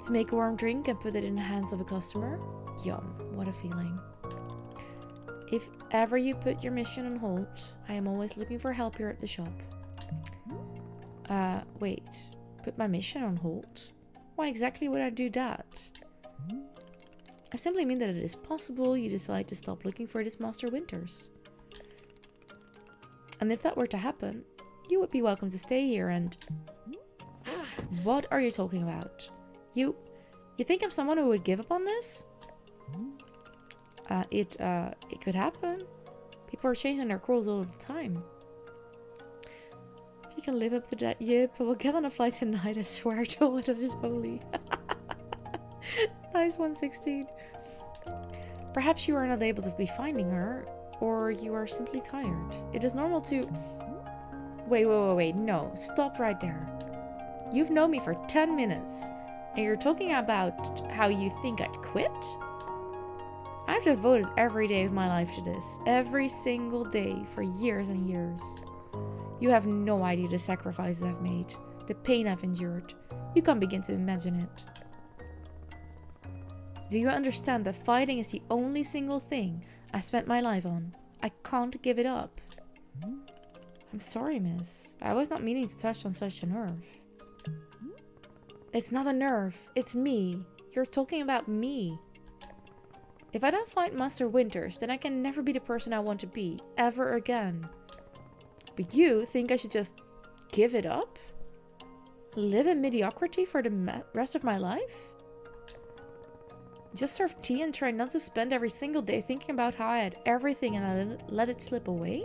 Speaker 1: To make a warm drink and put it in the hands of a customer? Yum, what a feeling. If ever you put your mission on hold, I am always looking for help here at the shop. Wait, put my mission on hold? Why exactly would I do that? I simply mean that it is possible you decide to stop looking for this Master Winters. And if that were to happen, you would be welcome to stay here and... What are you talking about? You think I'm someone who would give up on this? It could happen. People are changing their calls all the time. If you can live up to that, yip, we'll get on a flight tonight, I swear to what that is holy. Nice 116. Perhaps you are not able to be finding her, or you are simply tired. It is normal to... Wait, no, stop right there. You've known me for 10 minutes, and you're talking about how you think I'd quit? I've devoted every day of my life to this, every single day, for years and years. You have no idea the sacrifices I've made, the pain I've endured. You can't begin to imagine it. Do you understand that fighting is the only single thing I spent my life on? I can't give it up. I'm sorry, miss. I was not meaning to touch on such a nerve. It's not a nerve. It's me. You're talking about me. If I don't find Master Winters, then I can never be the person I want to be, ever again. But you think I should just give it up? Live in mediocrity for the rest of my life? Just serve tea and try not to spend every single day thinking about how I had everything and I let it slip away?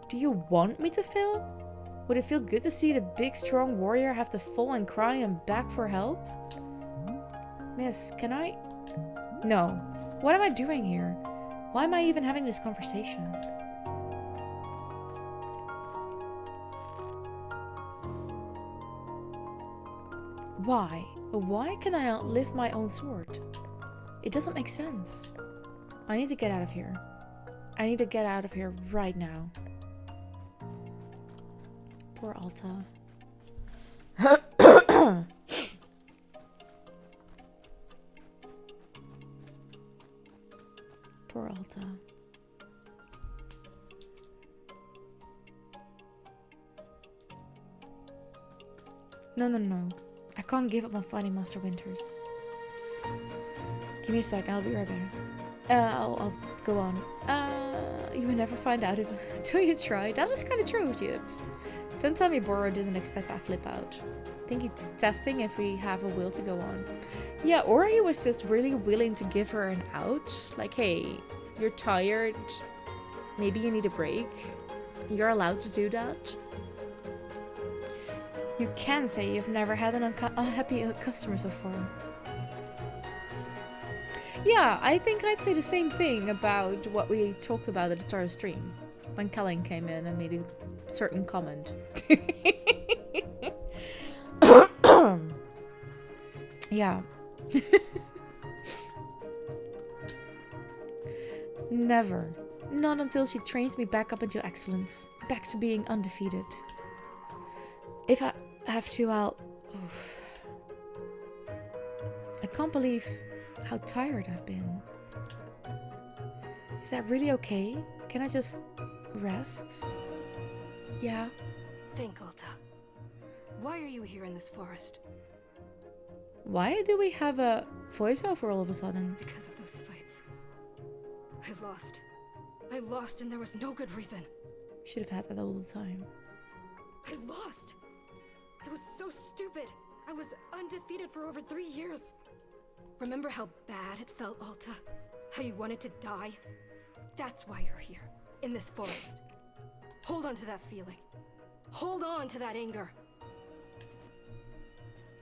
Speaker 1: Do you want me to fail? Would it feel good to see the big strong warrior have to fall and cry and beg for help? Miss, can I... No. What am I doing here? Why am I even having this conversation? Why? Why can I not lift my own sword? It doesn't make sense. I need to get out of here. I need to get out of here right now. Poor Alta. Poor Alta. No. I can't give up on fighting Master Winters. Give me a sec, I'll be right back. I'll go on. You will never find out until you try. That is kind of true, Jip. Don't tell me Boro didn't expect that flip out. I think he's testing if we have a will to go on. Yeah, or he was just really willing to give her an out. Like, hey, you're tired. Maybe you need a break. You're allowed to do that. You can say you've never had an unhappy customer so far. Yeah, I think I'd say the same thing about what we talked about at the start of the stream. When Kellen came in and made a certain comment. Yeah. Never. Not until she trains me back up into excellence. Back to being undefeated. If I have to, I'll... Oof. I can't believe how tired I've been. Is that really okay? Can I just rest? Yeah.
Speaker 2: Think, Alta. Why are you here in this forest?
Speaker 1: Why do we have a voiceover all of a sudden?
Speaker 2: Because of those fights. I lost and there was no good reason.
Speaker 1: Should have had that all the time.
Speaker 2: I lost! It was so stupid! I was undefeated for over 3 years. Remember how bad it felt, Alta? How you wanted to die? That's why you're here, in this forest. Hold on to that feeling. Hold on to that anger.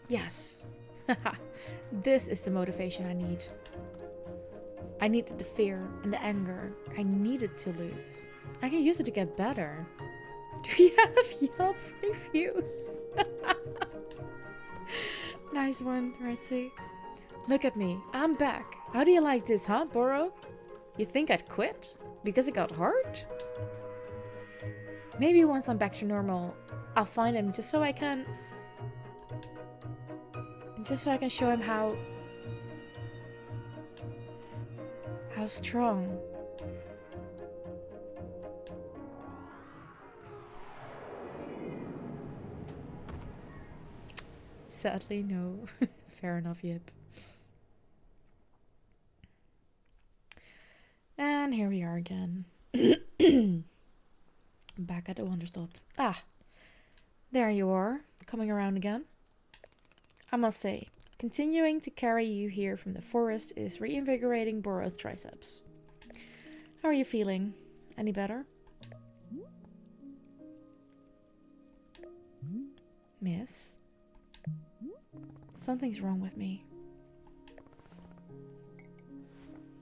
Speaker 1: Yes. This is the motivation I need. I needed the fear and the anger. I needed to lose. I can use it to get better. Do you have Yelp reviews? Nice one, Retzi. Look at me. I'm back. How do you like this, huh, Boro? You think I'd quit? Because it got hard? Maybe once I'm back to normal, I'll find him just so I can show him how strong. Sadly, no. Fair enough, Yip. And here we are again. Back at the Wanderstop. Ah, there you are, coming around again. I must say, continuing to carry you here from the forest is reinvigorating Boro's triceps. How are you feeling? Any better? Miss? Something's wrong with me.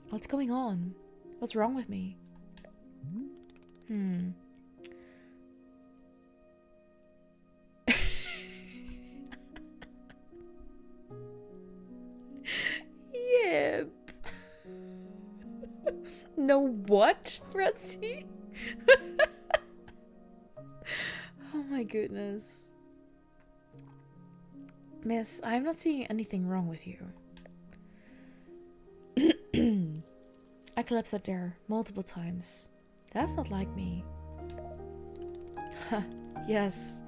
Speaker 1: What's going on? What's wrong with me? Yep. No what, Retzi? Oh my goodness. Miss, I'm not seeing anything wrong with you. I collapsed out there multiple times. That's not like me. Yes.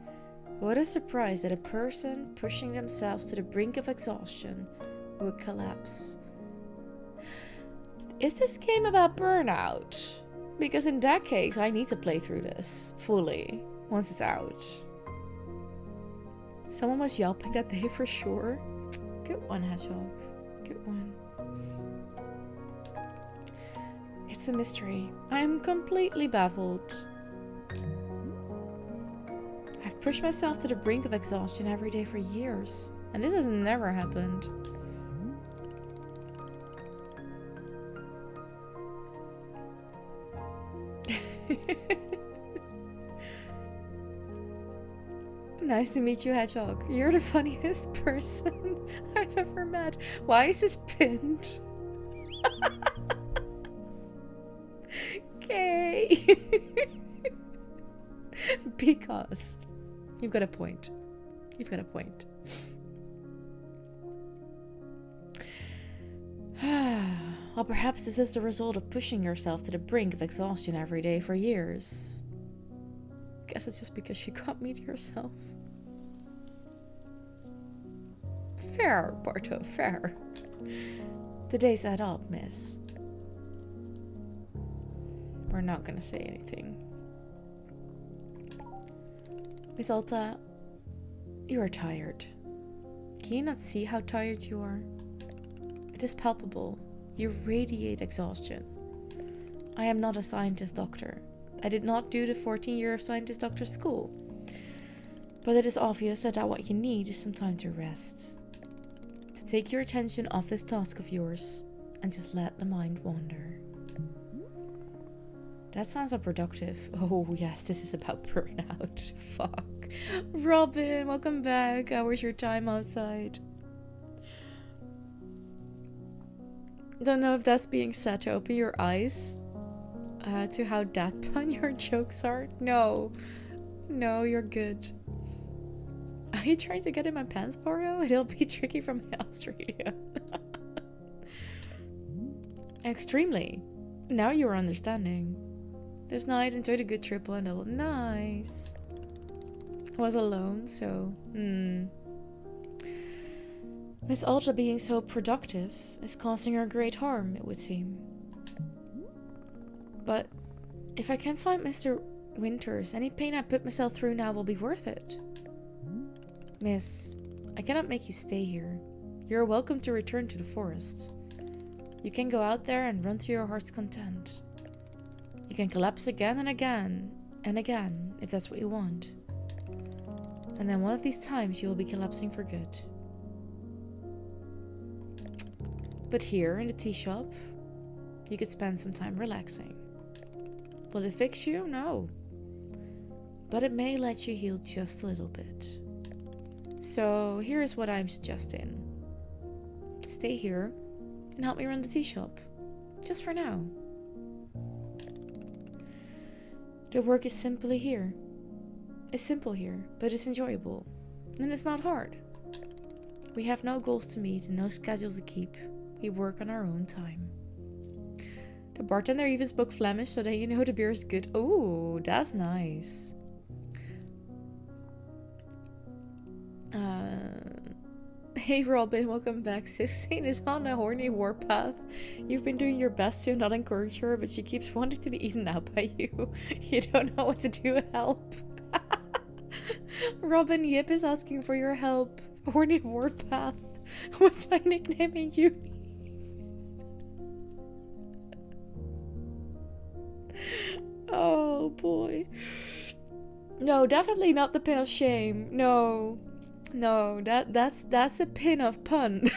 Speaker 1: What a surprise that a person pushing themselves to the brink of exhaustion would collapse. Is this game about burnout? Because in that case, I need to play through this fully once it's out. Someone was yelping that day for sure. Good one, Hedgehog. Good one. It's a mystery. I am completely baffled. I've pushed myself to the brink of exhaustion every day for years, and this has never happened. Nice to meet you, Hedgehog. You're the funniest person I've ever met. Why is this pinned? Okay. Because you've got a point. You've got a point. Well, perhaps this is the result of pushing yourself to the brink of exhaustion every day for years. Guess it's just because you can't meet yourself. Fair, Barto, fair. The days add up, miss. We're not gonna say anything. Miss Alta, you are tired. Can you not see how tired you are? It is palpable. You radiate exhaustion. I am not a scientist doctor. I did not do the 14 year of scientist doctor school. But it is obvious that what you need is some time to rest. To take your attention off this task of yours and just let the mind wander. That sounds unproductive. Oh yes, this is about burnout. Fuck. Robin, welcome back. How was your time outside? Don't know if that's being said to open your eyes to how deadpan your jokes are. No, you're good. Are you trying to get in my pants, Boro? It'll be tricky from Australia. Extremely. Now you're understanding. This night, enjoyed a good triple and double. Nice. Was alone, so Miss Ultra being so productive is causing her great harm, it would seem. But if I can find Mr. Winters, any pain I put myself through now will be worth it. Miss, I cannot make you stay here. You're welcome to return to the forest. You can go out there and run to your heart's content. You can collapse again and again and again if that's what you want. And then one of these times you will be collapsing for good. But here in the tea shop, you could spend some time relaxing. Will it fix you? No. But it may let you heal just a little bit. So here is what I'm suggesting. Stay here and help me run the tea shop. Just for now. The work is simply here. It's simple here, but it's enjoyable. And it's not hard. We have no goals to meet and no schedule to keep. We work on our own time. The bartender even spoke Flemish so that you know the beer is good. Oh, that's nice. Hey Robin, welcome back. 16 is on a horny warpath. You've been doing your best to not encourage her, but she keeps wanting to be eaten out by you. You don't know what to do to help. Robin, Yip is asking for your help. Horny warpath. What's my nickname in uni? Oh boy. No, definitely not the pin of shame. No, that's a pin of pun.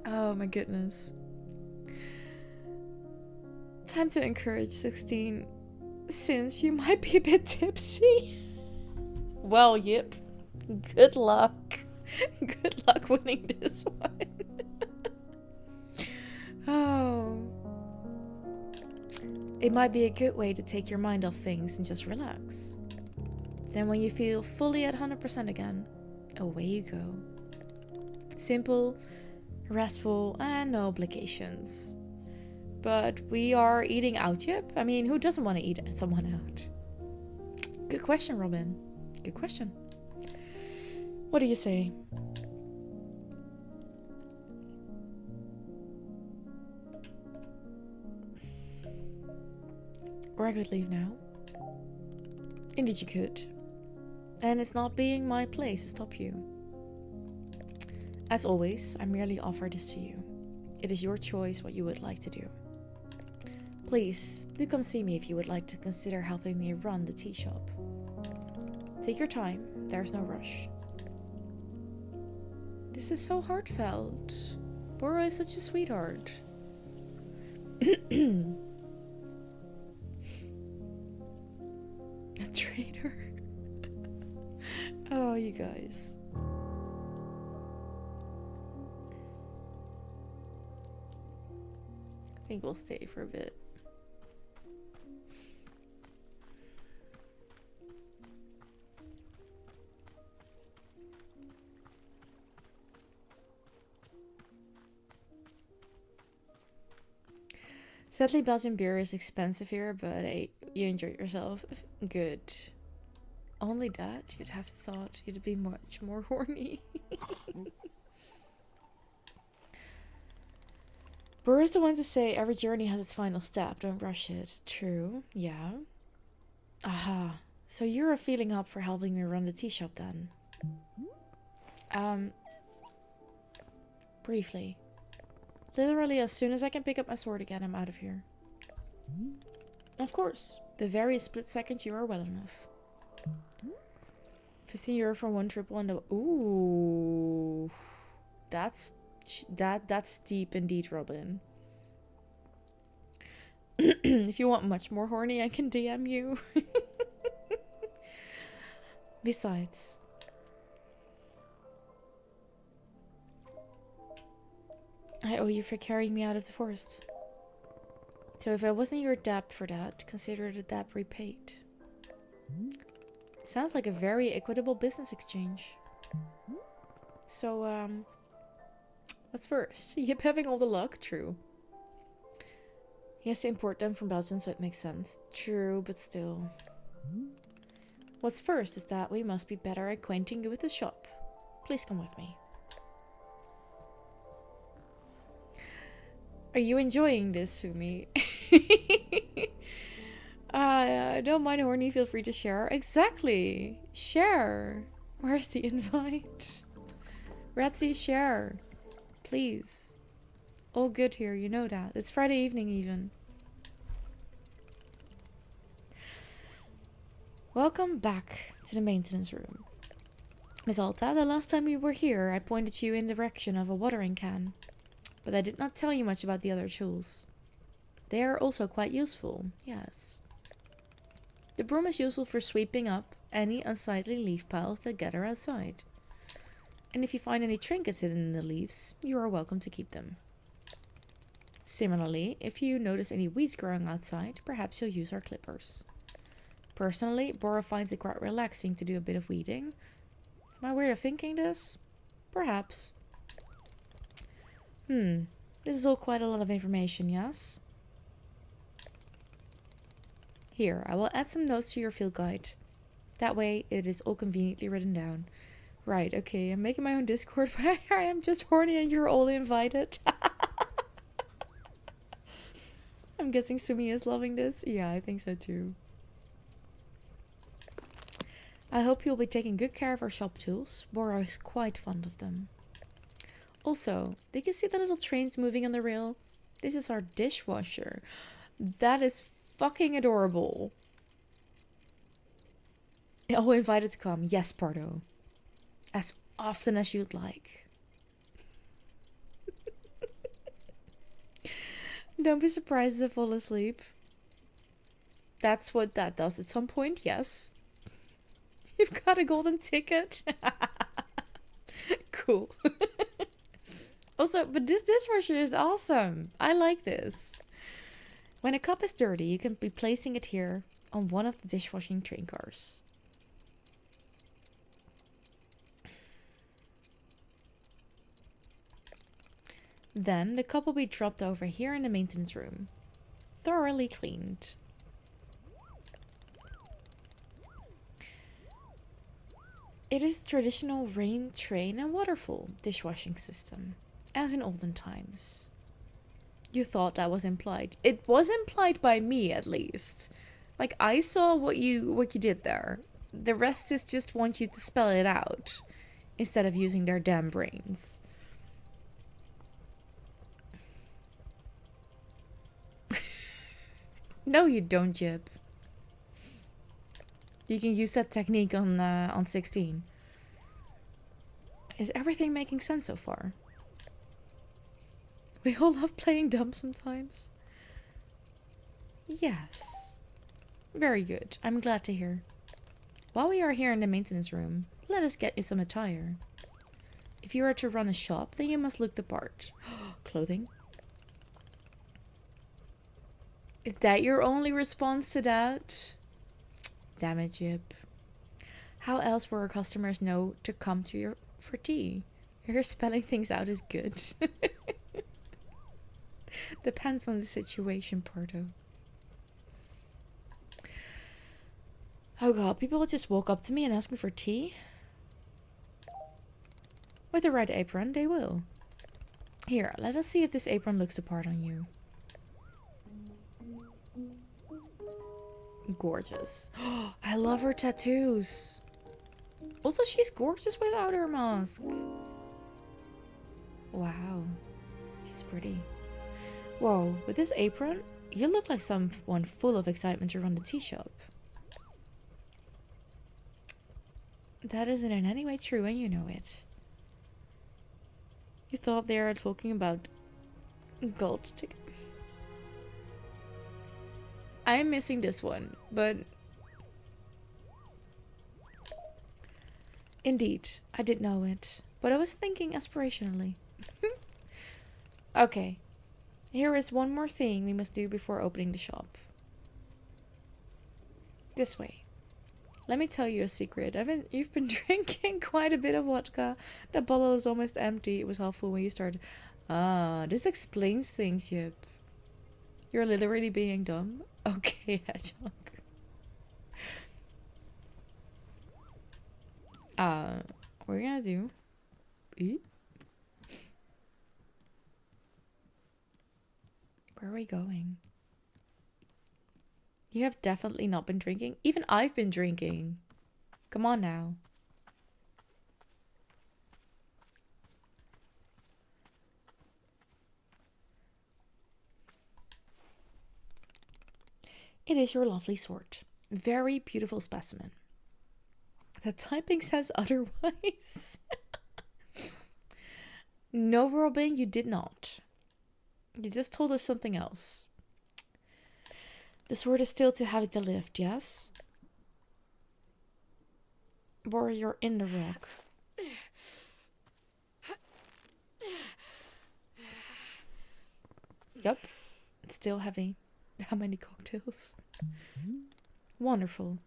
Speaker 1: Oh my goodness. Time to encourage 16, since you might be a bit tipsy. Well, Yip, good luck. Good luck winning this one. Oh. It might be a good way to take your mind off things and just relax. Then when you feel fully at 100% again, away you go. Simple, restful, and no obligations. But we are eating out, Yip? I mean, who doesn't want to eat someone out? Good question, Robin. Good question. What do you say? Or I could leave now. Indeed you could. And it's not being my place to stop you. As always, I merely offer this to you. It is your choice what you would like to do. Please, do come see me if you would like to consider helping me run the tea shop. Take your time, there's no rush. This is so heartfelt. Bora is such a sweetheart. A traitor. Oh, you guys. I think we'll stay for a bit. Sadly, Belgian beer is expensive here, but you enjoyed yourself. Good. Only that? You'd have thought you'd be much more horny. Burr is the one to say every journey has its final step. Don't rush it. True. Yeah. Aha. So you're feeling up for helping me run the tea shop then? Briefly. Literally, as soon as I can pick up my sword again, I'm out of here. Of course. The very split second you are well enough. 15 euro for one triple and a... Ooh. That's steep indeed, Robin. If you want much more horny, I can DM you. Besides, I owe you for carrying me out of the forest. So if I wasn't your debt for that, consider the debt repaid. Sounds like a very equitable business exchange. So, what's first? Yip having all the luck? True. He has to import them from Belgium, so it makes sense. True, but still. What's first is that we must be better acquainting you with the shop. Please come with me. Are you enjoying this, Sumi? Don't mind horny, feel free to share. Exactly. Share. Where's the invite? Ratsy, share. Please. All good here, you know that. It's Friday evening even. Welcome back to the maintenance room. Miss Alta, the last time we were here, I pointed you in the direction of a watering can. But I did not tell you much about the other tools. They are also quite useful, yes. The broom is useful for sweeping up any unsightly leaf piles that gather outside. And if you find any trinkets hidden in the leaves, you are welcome to keep them. Similarly, if you notice any weeds growing outside, perhaps you'll use our clippers. Personally, Bora finds it quite relaxing to do a bit of weeding. Am I weird of thinking this? Perhaps. This is all quite a lot of information, yes? Here, I will add some notes to your field guide. That way, it is all conveniently written down. Right, okay, I'm making my own Discord, but I am just horny and you're all invited. I'm guessing Sumi is loving this. Yeah, I think so too. I hope you'll be taking good care of our shop tools. Bora is quite fond of them. Also, did you see the little trains moving on the rail? This is our dishwasher. That is fucking adorable. All invited to come. Yes, Pardo. As often as you'd like. Don't be surprised if I fall asleep. That's what that does at some point, yes. You've got a golden ticket. Cool. Also, but this dishwasher is awesome. I like this. When a cup is dirty, you can be placing it here on one of the dishwashing train cars. Then the cup will be dropped over here in the maintenance room. Thoroughly cleaned. It is a traditional rain, train and waterfall dishwashing system, as in olden times. You thought that was implied. It was implied by me, at least. Like, I saw what you did there. The rest is just want you to spell it out, instead of using their damn brains. No, you don't, Jib. You can use that technique on 16. Is everything making sense so far? We all love playing dumb sometimes. Yes. Very good. I'm glad to hear. While we are here in the maintenance room, let us get you some attire. If you are to run a shop, then you must look the part. Clothing. Is that your only response to that? Damn it, Jib. How else will our customers know to come to you for tea? Your spelling things out is good. Depends on the situation, Porto. Oh god, people will just walk up to me and ask me for tea? With the right apron, they will. Here, let us see if this apron looks the part on you. Gorgeous. I love her tattoos. Also, she's gorgeous without her mask. Wow. She's pretty. Whoa, with this apron, You look like someone full of excitement to run the tea shop. That isn't in any way true, and you know it. You thought they were talking about gold ticket. I'm missing this one, but indeed, I did know it, but I was thinking aspirationally. Okay, here is one more thing we must do before opening the shop. This way. Let me tell you a secret. You've been drinking quite a bit of vodka. The bottle is almost empty. It was half full when you started. Ah, this explains things, Yip. You're literally being dumb. Okay, Hedgehog. What we're gonna do? Where are we going? You have definitely not been drinking. Even I've been drinking. Come on now. It is your lovely sword. Very beautiful specimen. The typing says otherwise. No, Robin, you did not. You just told us something else. The sword is still too heavy to lift, yes? Or you're in the rock. Yup. It's still heavy. How many cocktails? Wonderful.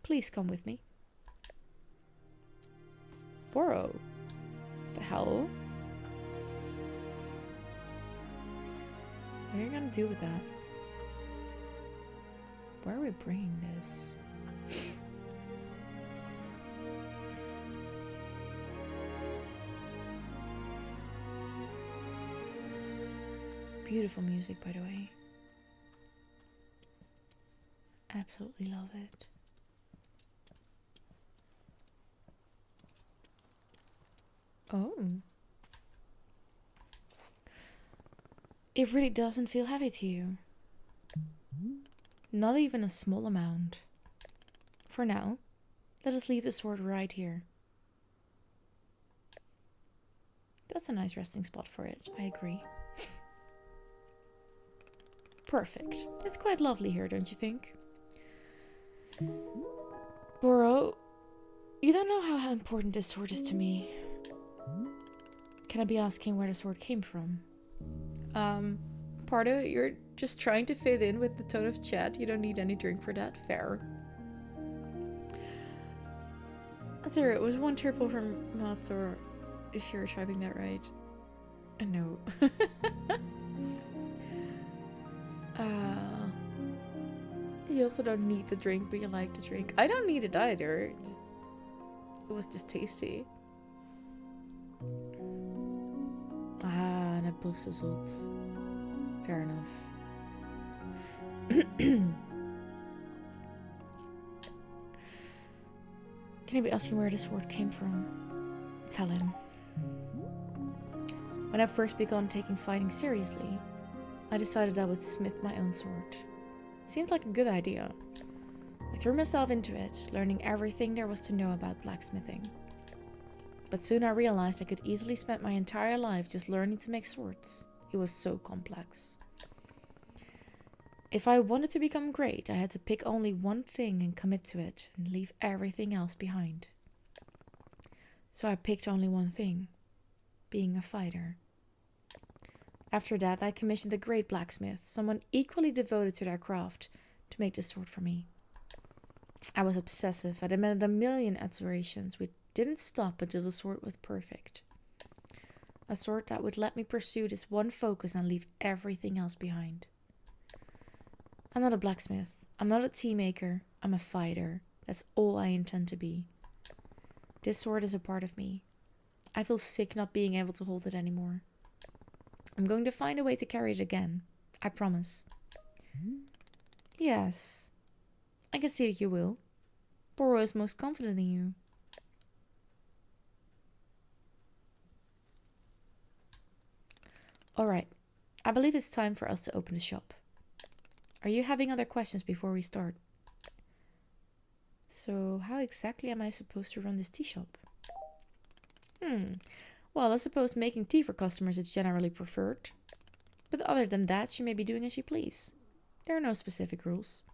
Speaker 1: Please come with me. Boro. The hell? What are you gonna do with that? Where are we bringing this? Beautiful music, by the way. Absolutely love it. Oh. It really doesn't feel heavy to you. Not even a small amount. For now, let us leave the sword right here. That's a nice resting spot for it, I agree. Perfect. It's quite lovely here, don't you think? Boro, you don't know how important this sword is to me. Can I be asking where the sword came from? Pardo, you're just trying to fit in with the tone of chat. You don't need any drink for that. Fair. There, it was one triple from Mator, if you're typing that right. No. You also don't need the drink, but you like the drink. I don't need it either. It was just tasty. Net bovsezot. Fair enough. Can I be asking where the sword came from? Tell him. When I first began taking fighting seriously, I decided I would smith my own sword. Seemed like a good idea. I threw myself into it, learning everything there was to know about blacksmithing. But soon I realized I could easily spend my entire life just learning to make swords. It was so complex. If I wanted to become great, I had to pick only one thing and commit to it, and leave everything else behind. So I picked only one thing, being a fighter. After that, I commissioned a great blacksmith, someone equally devoted to their craft, to make the sword for me. I was obsessive. I demanded a million alterations, which didn't stop until the sword was perfect. A sword that would let me pursue this one focus and leave everything else behind. I'm not a blacksmith. I'm not a tea maker. I'm a fighter. That's all I intend to be. This sword is a part of me. I feel sick not being able to hold it anymore. I'm going to find a way to carry it again. I promise. Yes. I can see that you will. Boro is most confident in you. Alright, I believe it's time for us to open the shop. Are you having other questions before we start? So, how exactly am I supposed to run this tea shop? Well, I suppose making tea for customers is generally preferred. But other than that, you may be doing as you please. There are no specific rules.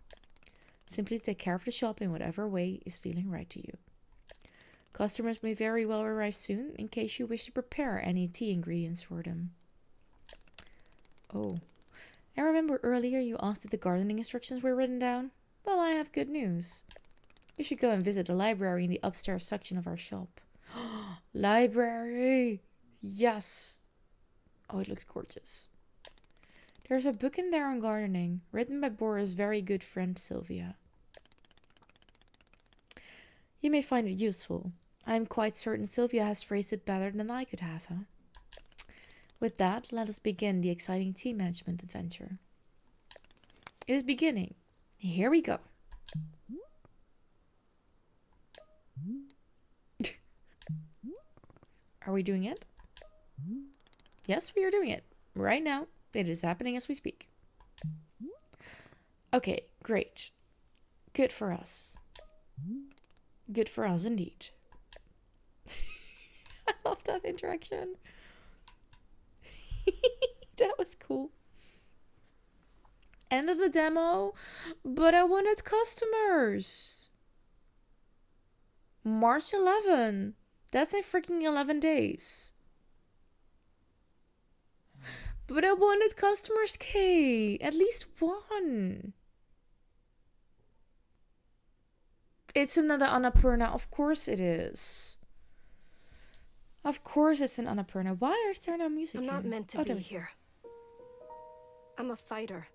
Speaker 1: Simply take care of the shop in whatever way is feeling right to you. Customers may very well arrive soon in case you wish to prepare any tea ingredients for them. Oh, I remember earlier you asked if the gardening instructions were written down. Well, I have good news. You should go and visit the library in the upstairs section of our shop. Library! Yes! Oh, it looks gorgeous. There's a book in there on gardening, written by Bora's very good friend Sylvia. You may find it useful. I'm quite certain Sylvia has phrased it better than I could have, huh? With that, let us begin the exciting tea management adventure. It is beginning. Here we go. Are we doing it? Yes, we are doing it. Right now. It is happening as we speak. Okay, great. Good for us. Good for us indeed. I love that interaction. That was cool. End of the demo, but I wanted customers. March 11. That's in freaking 11 days. But I wanted customers, Kay. At least one. It's another Annapurna. Of course it is. Of course it's an Annapurna. Why is there no music
Speaker 2: I'm
Speaker 1: here?
Speaker 2: not meant to be here. I'm a fighter.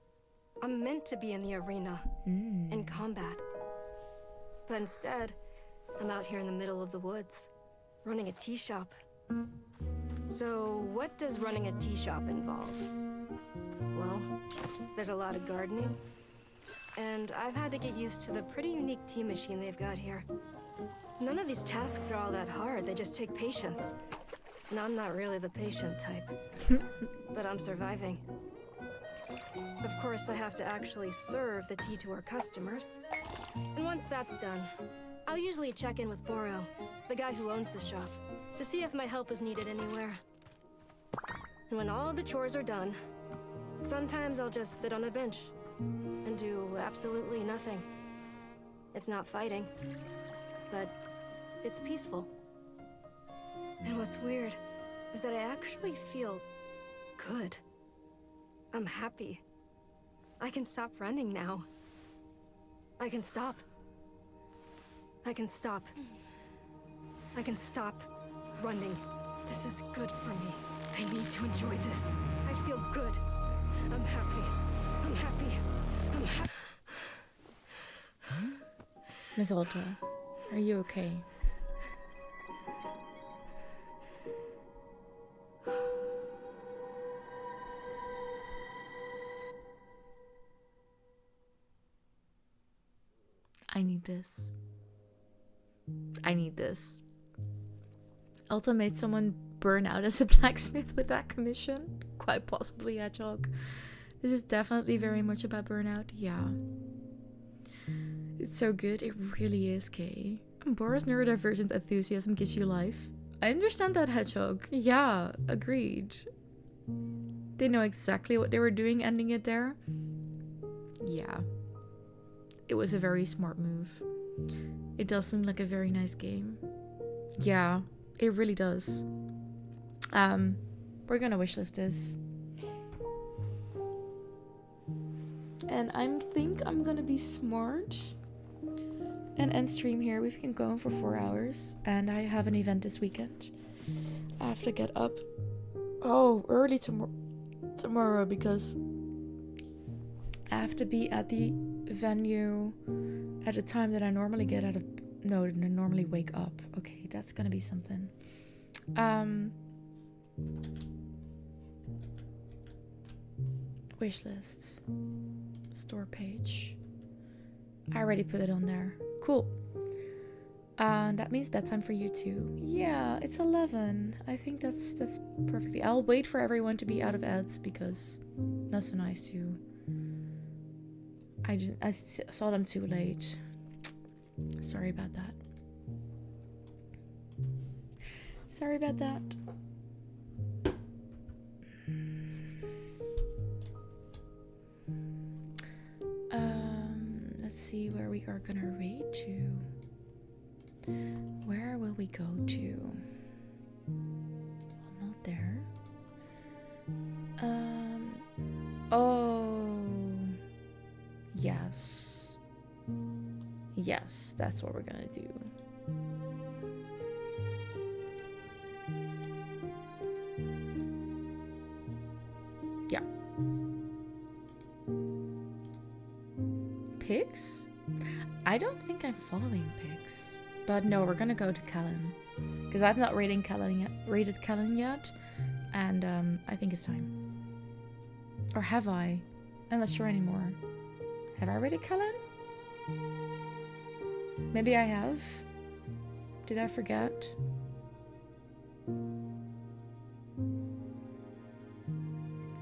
Speaker 2: I'm meant to be in the arena, in combat. But instead, I'm out here in the middle of the woods, running a tea shop. So, what does running a tea shop involve? Well, there's a lot of gardening, and I've had to get used to the pretty unique tea machine they've got here. None of these tasks are all that hard, they just take patience. And I'm not really the patient type, but I'm surviving. Of course, I have to actually serve the tea to our customers. And once that's done, I'll usually check in with Boro, the guy who owns the shop, to see if my help is needed anywhere. And when all the chores are done, sometimes I'll just sit on a bench and do absolutely nothing. It's not fighting, but it's peaceful. And what's weird is that I actually feel good. I'm happy. I can stop running now. I can stop. I can stop. I can stop running. This is good for me. I need to enjoy this. I feel good. I'm happy. I'm happy. I'm happy.
Speaker 1: Miss Alta, are you okay? I need this. I need this. Alta made someone burn out as a blacksmith with that commission. Quite possibly Hedgehog. This is definitely very much about burnout. Yeah. It's so good. It really is, Kay. Bora's neurodivergent enthusiasm gives you life. I understand that, Hedgehog. Yeah, agreed. They know exactly what they were doing ending it there. Yeah. It was a very smart move. It does seem like a very nice game. Yeah, it really does. We're gonna wishlist this. And I think I'm gonna be smart and end stream here. We've been going for 4 hours, and I have an event this weekend. I have to get up early tomorrow because I have to be at the venue at a time that I normally get out of and I normally wake up. Okay, that's gonna be something. Wishlist. Store page. I already put it on there. Cool. That means bedtime for you too. Yeah, it's 11. I think that's perfectly. I'll wait for everyone to be out of ads because that's so nice too. I saw them too late. Sorry about that. Sorry about that. Let's see where we are gonna raid to. Where will we go to? Well, not there. Oh. Yes. Yes, that's what we're gonna do. Yeah. Pigs? I don't think I'm following pigs. But no, we're gonna go to Callan. Because I've not rated Callan yet. And I think it's time. Or have I? I'm not sure anymore. Have I rated Callan? Maybe I have. Did I forget?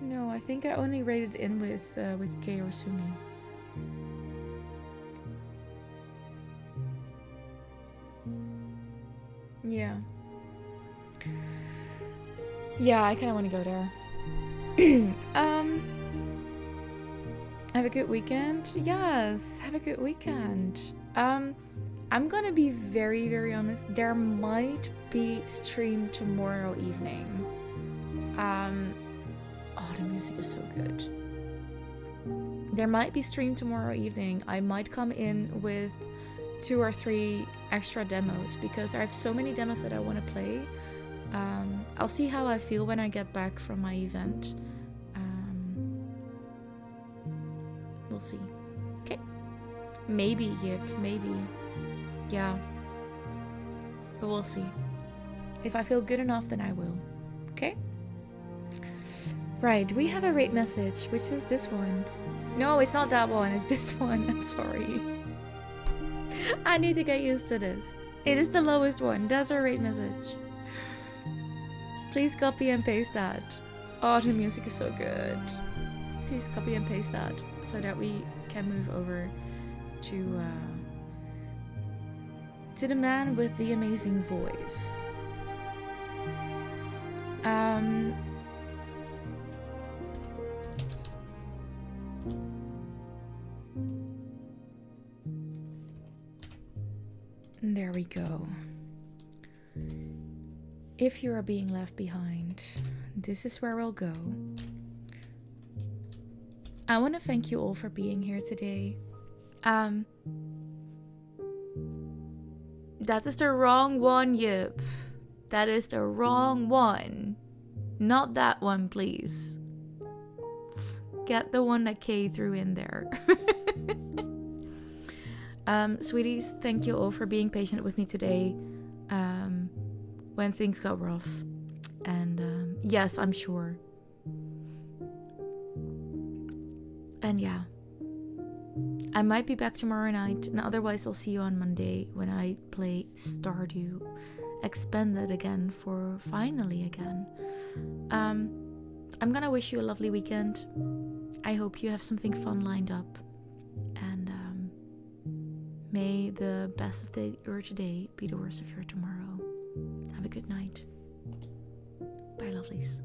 Speaker 1: No, I think I only rated in with Kei or Sumi. Yeah. Yeah, I kind of want to go there. Have a good weekend. Yes, have a good weekend. I'm gonna be very, very honest. There might be stream tomorrow evening. Oh, the music is so good. There might be stream tomorrow evening. I might come in with 2 or 3 extra demos because I have so many demos that I want to play. I'll see how I feel when I get back from my event. We'll see. Okay. Maybe, Yip, maybe. Yeah. But we'll see. If I feel good enough, then I will. Okay? Right, we have a rate message, which is this one. No, it's not that one, it's this one. I'm sorry. I need to get used to this. It is the lowest one. That's our rate message. Please copy and paste that. Oh, the music is so good. Please copy and paste that so that we can move over to the man with the amazing voice. There we go. If you are being left behind, this is where we'll go. I want to thank you all for being here today. That is the wrong one, Yip. That is the wrong one. Not that one, please. Get the one that Kay threw in there. Sweeties, thank you all for being patient with me today. When things got rough. And yes, I'm sure. And yeah. I might be back tomorrow night, and otherwise I'll see you on Monday when I play Stardew Expanded again for finally again. I'm gonna wish you a lovely weekend. I hope you have something fun lined up. And may the best of your today be the worst of your tomorrow. Have a good night. Bye, lovelies.